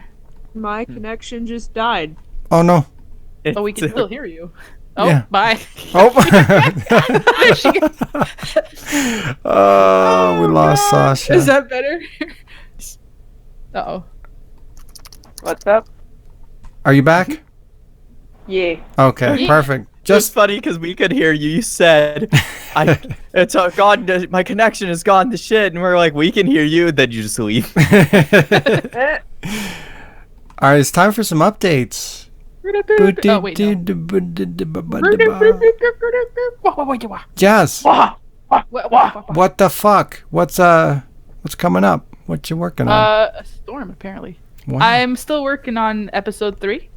Speaker 6: My connection just died.
Speaker 1: Oh no.
Speaker 4: But we can still hear you. Oh,
Speaker 1: Yeah.
Speaker 4: bye.
Speaker 1: Oh. Oh, we lost Sasha.
Speaker 4: Is that better? Uh-oh.
Speaker 5: What's up?
Speaker 1: Are you back?
Speaker 5: Yeah.
Speaker 1: Okay,
Speaker 4: Yeah.
Speaker 1: perfect.
Speaker 2: Just funny because we could hear you. You said, "It's gone. My connection has gone to shit," and we're like, "We can hear you." Then you just leave.
Speaker 1: All right, it's time for some updates.
Speaker 4: Oh, wait, no.
Speaker 1: Jazz,
Speaker 4: What?
Speaker 1: what the fuck? What's coming up? What you working on?
Speaker 4: A storm, apparently.
Speaker 1: Wow.
Speaker 4: I'm still working on episode 3.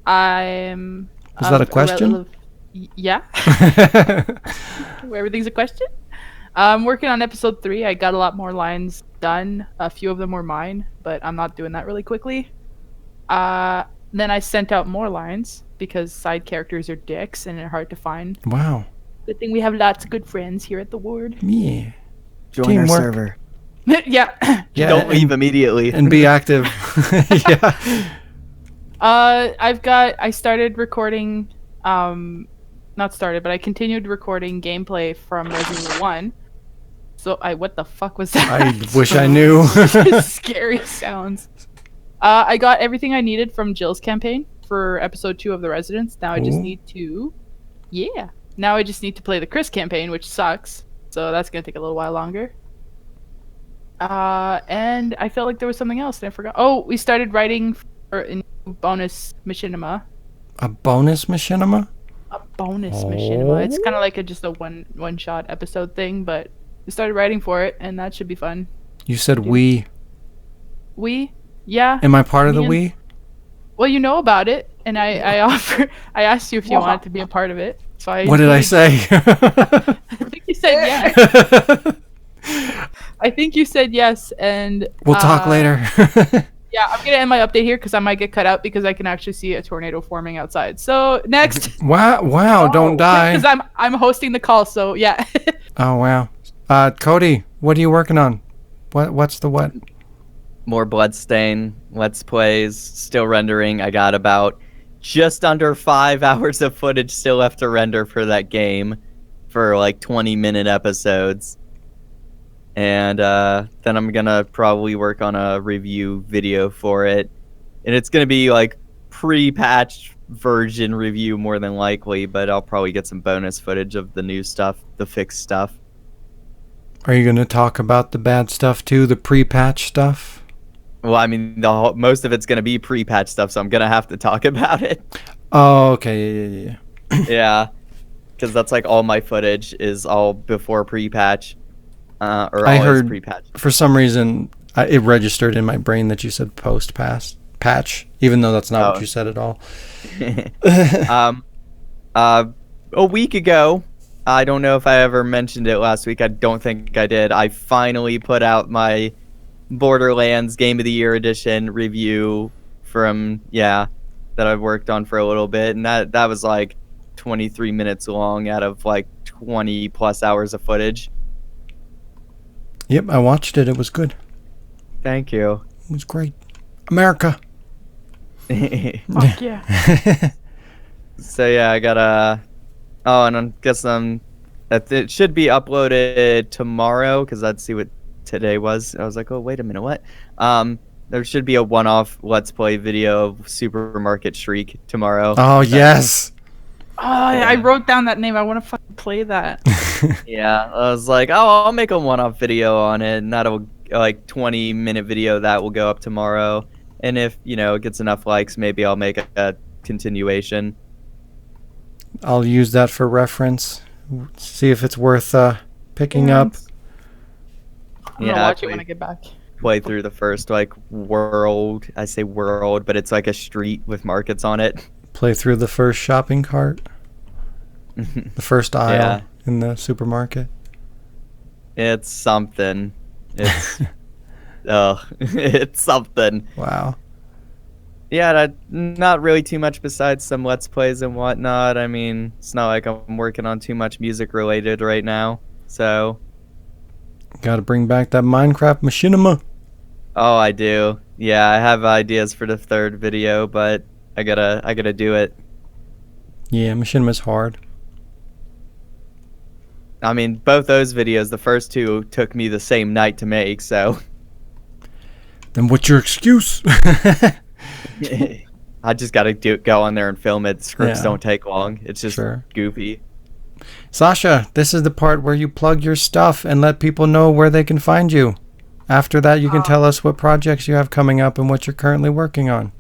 Speaker 4: I'm...
Speaker 1: Is that a question?
Speaker 4: Yeah. Everything's a question. I'm working on episode 3. I got a lot more lines done. A few of them were mine, but I'm not doing that really quickly. Then I sent out more lines because side characters are dicks and they're hard to find.
Speaker 1: Wow.
Speaker 4: Good thing we have lots of good friends here at the ward.
Speaker 1: Yeah.
Speaker 2: Join
Speaker 1: Teamwork.
Speaker 2: our server.
Speaker 4: Yeah.
Speaker 1: Yeah.
Speaker 2: Don't leave immediately.
Speaker 1: And be active. Yeah.
Speaker 4: I started recording, not started, but I continued recording gameplay from Resident Evil 1. So what the fuck was that?
Speaker 1: I wish I knew.
Speaker 4: Scary sounds. I got everything I needed from Jill's campaign for episode 2 of The Residents. Now I just
Speaker 1: Ooh.
Speaker 4: need to, now I just need to play the Chris campaign, which sucks. So that's gonna take a little while longer. And I felt like there was something else and I forgot. Oh, we started writing for a new bonus machinima.
Speaker 1: A bonus machinima?
Speaker 4: A bonus machinima. It's kind of like just a one shot episode thing, but we started writing for it, and that should be fun.
Speaker 1: You said we.
Speaker 4: We, yeah.
Speaker 1: Am I part of the
Speaker 4: Me and-
Speaker 1: we?
Speaker 4: Well, you know about it, and I asked you if you wanted to be a part of it. So I.
Speaker 1: What did I say?
Speaker 4: I think you said yes. I think you said yes, and
Speaker 1: We'll talk later.
Speaker 4: yeah, I'm gonna end my update here because I might get cut out because I can actually see a tornado forming outside. So next,
Speaker 1: Wow, don't die.
Speaker 4: because I'm hosting the call. So yeah.
Speaker 1: Oh wow. Cody, what are you working on? What's the what?
Speaker 2: More Bloodstain, Let's Plays, still rendering. I got about just under 5 hours of footage still left to render for that game for like 20-minute episodes. And then I'm gonna probably work on a review video for it. And it's gonna be like pre-patched version review more than likely, but I'll probably get some bonus footage of the new stuff, the fixed stuff.
Speaker 1: Are you gonna talk about the bad stuff too, the pre-patch stuff?
Speaker 2: Well, I mean, most of it's gonna be pre-patch stuff, so I'm gonna have to talk about it.
Speaker 1: Oh, okay, yeah.
Speaker 2: Yeah, because that's like all my footage is all before pre-patch, or
Speaker 1: I
Speaker 2: all
Speaker 1: heard-
Speaker 2: is pre-patch.
Speaker 1: For some reason, it registered in my brain that you said post-patch, even though that's not what you said at all.
Speaker 2: A week ago, I don't know if I ever mentioned it last week. I don't think I did. I finally put out my Borderlands Game of the Year edition review from that I've worked on for a little bit, and that was like 23 minutes long out of like 20 plus hours of footage.
Speaker 1: Yep, I watched it. It was good.
Speaker 2: Thank you.
Speaker 1: It was great. America.
Speaker 4: Fuck yeah.
Speaker 2: So yeah, I gotta. Oh, and I guess it should be uploaded tomorrow because I'd see what today was. I was like, oh wait a minute, what? There should be a one-off Let's Play video of Supermarket Shriek tomorrow.
Speaker 1: Oh yes.
Speaker 4: Oh, I wrote down that name. I want to fucking play that.
Speaker 2: Yeah, I was like, oh, I'll make a one-off video on it, and that'll like 20-minute video that will go up tomorrow. And if it gets enough likes, maybe I'll make a continuation.
Speaker 1: I'll use that for reference. See if it's worth picking up.
Speaker 4: I'm gonna watch it when I get back.
Speaker 2: Play through the first world. I say world, but it's like a street with markets on it.
Speaker 1: Play through the first shopping cart. The first aisle in the supermarket.
Speaker 2: It's something. It's it's something.
Speaker 1: Wow.
Speaker 2: Yeah, not really too much besides some Let's Plays and whatnot. I mean, it's not like I'm working on too much music related right now. So.
Speaker 1: Gotta bring back that Minecraft machinima.
Speaker 2: Oh, I do. Yeah, I have ideas for the third video, but I gotta do it.
Speaker 1: Yeah, machinima's hard.
Speaker 2: I mean, both those videos, the first two, took me the same night to make, so.
Speaker 1: Then what's your excuse?
Speaker 2: I just gotta go on there and film it. Scripts don't take long. It's just goofy.
Speaker 1: Sasha, this is the part where you plug your stuff and let people know where they can find you. After that, you can tell us what projects you have coming up and what you're currently working on.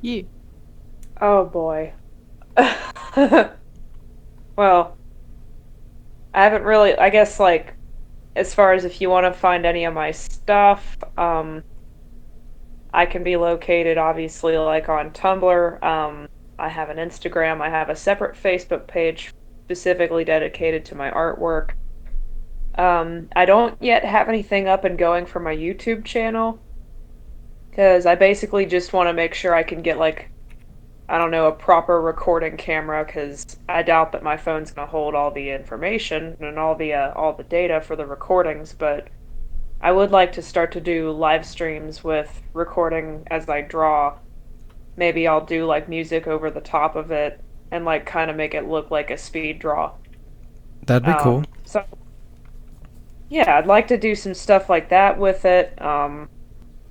Speaker 4: Yeah.
Speaker 5: Oh boy. Well, I haven't really, I guess, like, as far as if you want to find any of my stuff, I can be located, obviously, like, on Tumblr. I have an Instagram. I have a separate Facebook page specifically dedicated to my artwork. I don't yet have anything up and going for my YouTube channel, because I basically just want to make sure I can get, like, I don't know, a proper recording camera, because I doubt that my phone's going to hold all the information and all the data for the recordings, but I would like to start to do live streams with recording as I draw. Maybe I'll do, like, music over the top of it and, like, kind of make it look like a speed draw.
Speaker 1: That'd be cool.
Speaker 5: So, yeah, I'd like to do some stuff like that with it.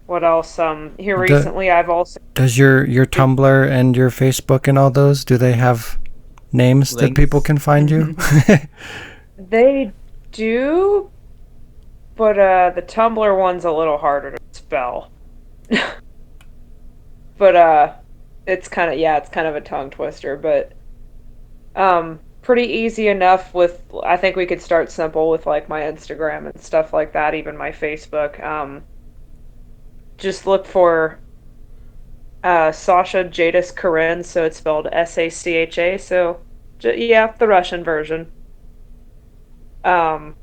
Speaker 5: What else? Here recently, I've also...
Speaker 1: Does your Tumblr and your Facebook and all those, do they have names that people can find you?
Speaker 5: They do, but the Tumblr one's a little harder to spell. But it's kind of a tongue twister, but pretty easy enough with, I think we could start simple with, like, my Instagram and stuff like that, even my Facebook. Just look for Sasha Jadis Corinne, so it's spelled Sacha, so yeah, the Russian version. Can't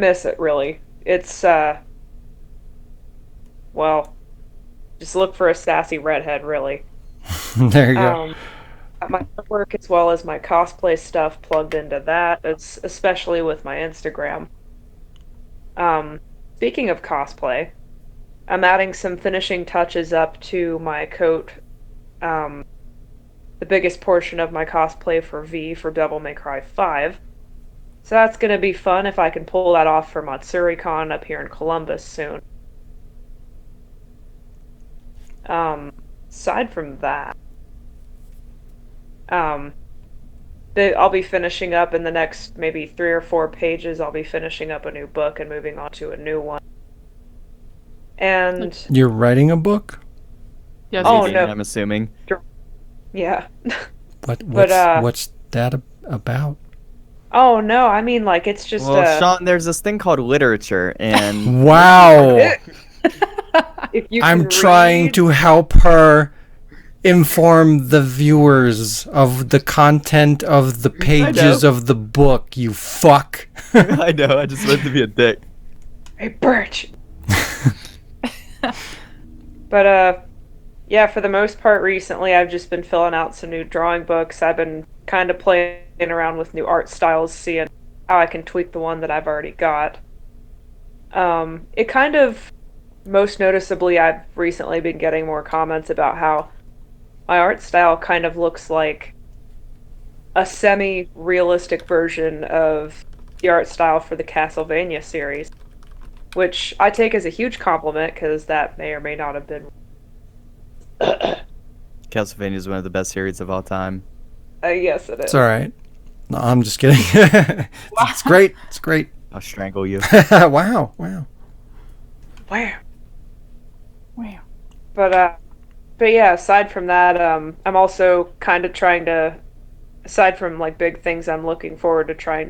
Speaker 5: miss it, really. It's well, just look for a sassy redhead, really.
Speaker 1: There you go.
Speaker 5: My artwork as well as my cosplay stuff plugged into that, it's especially with my Instagram. Speaking of cosplay, I'm adding some finishing touches up to my coat. The biggest portion of my cosplay for V for Devil May Cry 5. So that's going to be fun if I can pull that off for MatsuriCon up here in Columbus soon. Aside from that, I'll be finishing up in the next maybe 3 or 4 pages. I'll be finishing up a new book and moving on to a new one. And
Speaker 1: you're writing a book?
Speaker 4: Yes.
Speaker 5: Oh no,
Speaker 2: I'm assuming.
Speaker 5: Yeah.
Speaker 1: What's that about?
Speaker 5: Oh no, I mean, like, it's just.
Speaker 2: Well, Shaun, there's this thing called literature, and
Speaker 1: wow.
Speaker 5: If you
Speaker 1: I'm trying to help her inform the viewers of the content of the pages of the book. You fuck.
Speaker 2: I know. I just meant to be a dick.
Speaker 5: Hey, Birch. But yeah, for the most part recently I've just been filling out some new drawing books. I've been kind of playing around with new art styles, seeing how I can tweak the one that I've already got. It kind of, most noticeably, I've recently been getting more comments about how my art style kind of looks like a semi-realistic version of the art style for the Castlevania series, which I take as a huge compliment, because that may or may not have been.
Speaker 2: Castlevania is one of the best series of all time.
Speaker 5: Yes, it is.
Speaker 1: It's all right. No, I'm just kidding. It's great. It's great.
Speaker 2: I'll strangle you.
Speaker 1: Wow.
Speaker 5: Wow. But yeah, aside from that, I'm also kind of trying to aside from like big things I'm looking forward to trying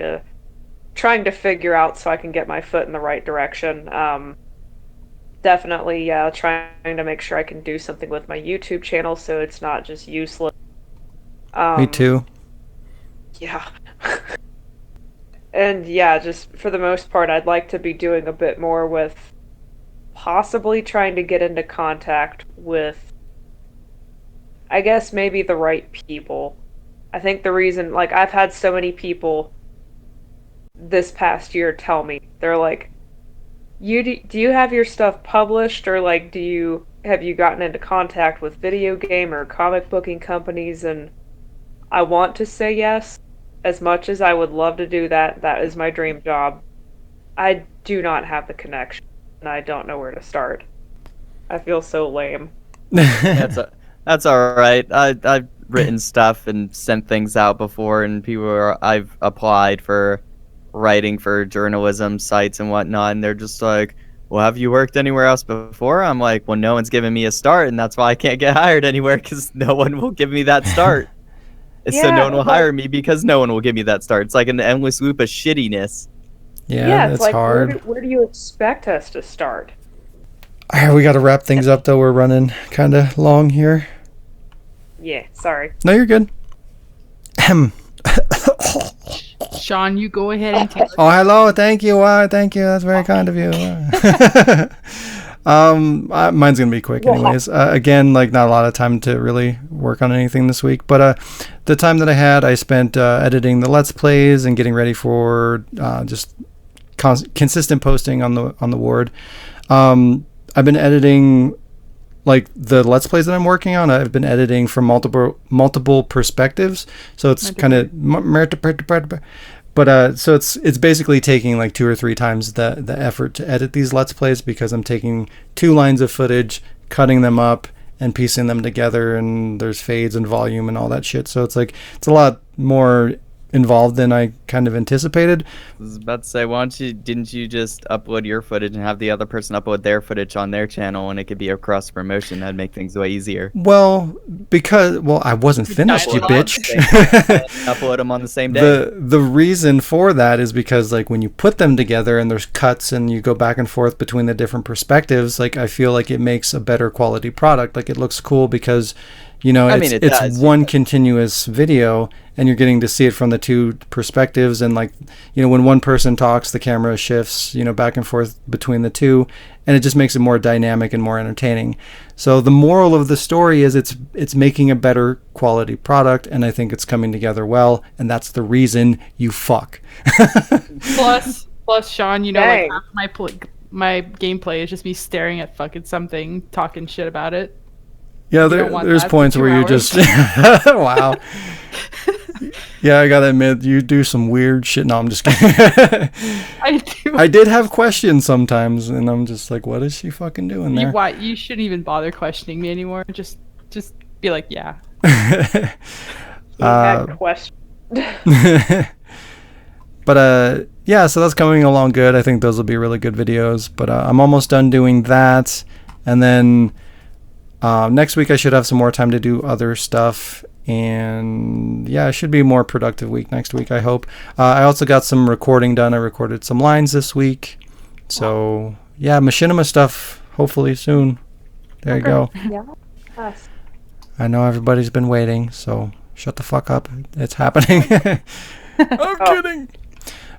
Speaker 5: to figure out so I can get my foot in the right direction. Definitely, yeah, trying to make sure I can do something with my YouTube channel so it's not just useless.
Speaker 1: Me too.
Speaker 5: Yeah. And yeah, just for the most part, I'd like to be doing a bit more with possibly trying to get into contact with, I guess, maybe the right people. I think the reason, like, I've had so many people this past year tell me, they're like, do you have your stuff published, or like have you gotten into contact with video game or comic booking companies? And I want to say yes. As much as I would love to do that, that is my dream job. I do not have the connection, and I don't know where to start. I feel so lame.
Speaker 2: That's all right. I've written stuff and sent things out before, and I've applied for writing for journalism sites and whatnot, and they're just like, well, have you worked anywhere else before? I'm like, well, no one's given me a start, and that's why I can't get hired anywhere, because no one will give me that start. So no one will hire me because no one will give me that start. It's like an endless loop of shittiness.
Speaker 1: Yeah,
Speaker 5: it's
Speaker 1: that's
Speaker 5: like,
Speaker 1: hard.
Speaker 5: Where do you expect us to start?
Speaker 1: We got to wrap things up, though. We're running kind of long here.
Speaker 5: Yeah, sorry.
Speaker 1: No, you're good.
Speaker 4: Shaun, you go ahead and take
Speaker 1: Oh, hello. Thank you. Thank you. That's very kind of you. Mine's gonna be quick, anyways. Again, like not a lot of time to really work on anything this week, but the time that I had, I spent editing the Let's Plays and getting ready for just consistent posting on the Ward. I've been editing like the Let's Plays that I'm working on. I've been editing from multiple perspectives, so it's kind of but so it's basically taking like 2 or 3 times the effort to edit these Let's Plays, because I'm taking 2 lines of footage, cutting them up and piecing them together, and there's fades and volume and all that shit. So it's a lot more involved than I kind of anticipated.
Speaker 2: I was about to say, didn't you just upload your footage and have the other person upload their footage on their channel, and it could be a cross promotion? That'd make things way easier.
Speaker 1: Well, I wasn't finished, you bitch.
Speaker 2: Upload them on the same day.
Speaker 1: The reason for that is because like when you put them together and there's cuts and you go back and forth between the different perspectives, like I feel like it makes a better quality product. Like it looks cool because it's one continuous video, and you're getting to see it from the 2 perspectives. And like, when one person talks, the camera shifts, back and forth between the 2, and it just makes it more dynamic and more entertaining. So the moral of the story is it's making a better quality product, and I think it's coming together well, and that's the reason you fuck.
Speaker 4: plus Shaun,
Speaker 5: Dang.
Speaker 4: like half my gameplay is just me staring at fucking something, talking shit about it.
Speaker 1: Yeah, there's points where you just wow. Yeah, I gotta admit, you do some weird shit. No, I'm just kidding.
Speaker 4: I do.
Speaker 1: I did have questions sometimes, and I'm just like, what is she fucking doing there?
Speaker 4: You shouldn't even bother questioning me anymore. Just be like, yeah.
Speaker 5: Question.
Speaker 1: But yeah, so that's coming along good. I think those will be really good videos. But I'm almost done doing that, and then next week I should have some more time to do other stuff. And yeah, it should be a more productive week next week, I hope. I also got some recording done. I recorded some lines this week. So yeah, machinima stuff hopefully soon. There you go.
Speaker 5: Yeah.
Speaker 1: I know everybody's been waiting, so shut the fuck up. It's happening. I'm kidding.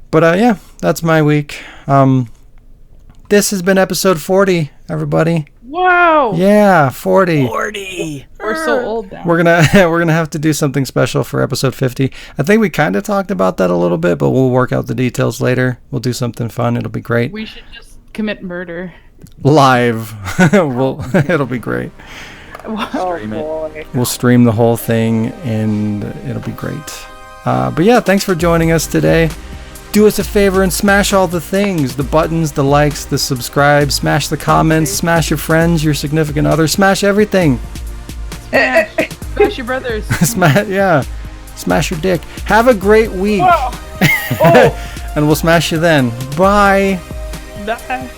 Speaker 1: But yeah, that's my week. This has been episode 40, everybody.
Speaker 4: Wow.
Speaker 1: Yeah, 40.
Speaker 2: 40.
Speaker 4: We're so old now.
Speaker 1: We're gonna have to do something special for episode 50. I think we kind of talked about that a little bit, but we'll work out the details later. We'll do something fun. It'll be great.
Speaker 4: We should just commit murder.
Speaker 1: Live. It'll be great.
Speaker 5: Boy.
Speaker 1: We'll stream the whole thing, and it'll be great. But yeah, thanks for joining us today. Do us a favor and smash all the things. The buttons, the likes, the subscribe, smash the comments, smash your friends, your significant other, smash everything.
Speaker 4: Smash your brothers.
Speaker 1: Smash your dick. Have a great week.
Speaker 5: Oh.
Speaker 1: And we'll smash you then. Bye.
Speaker 4: Bye.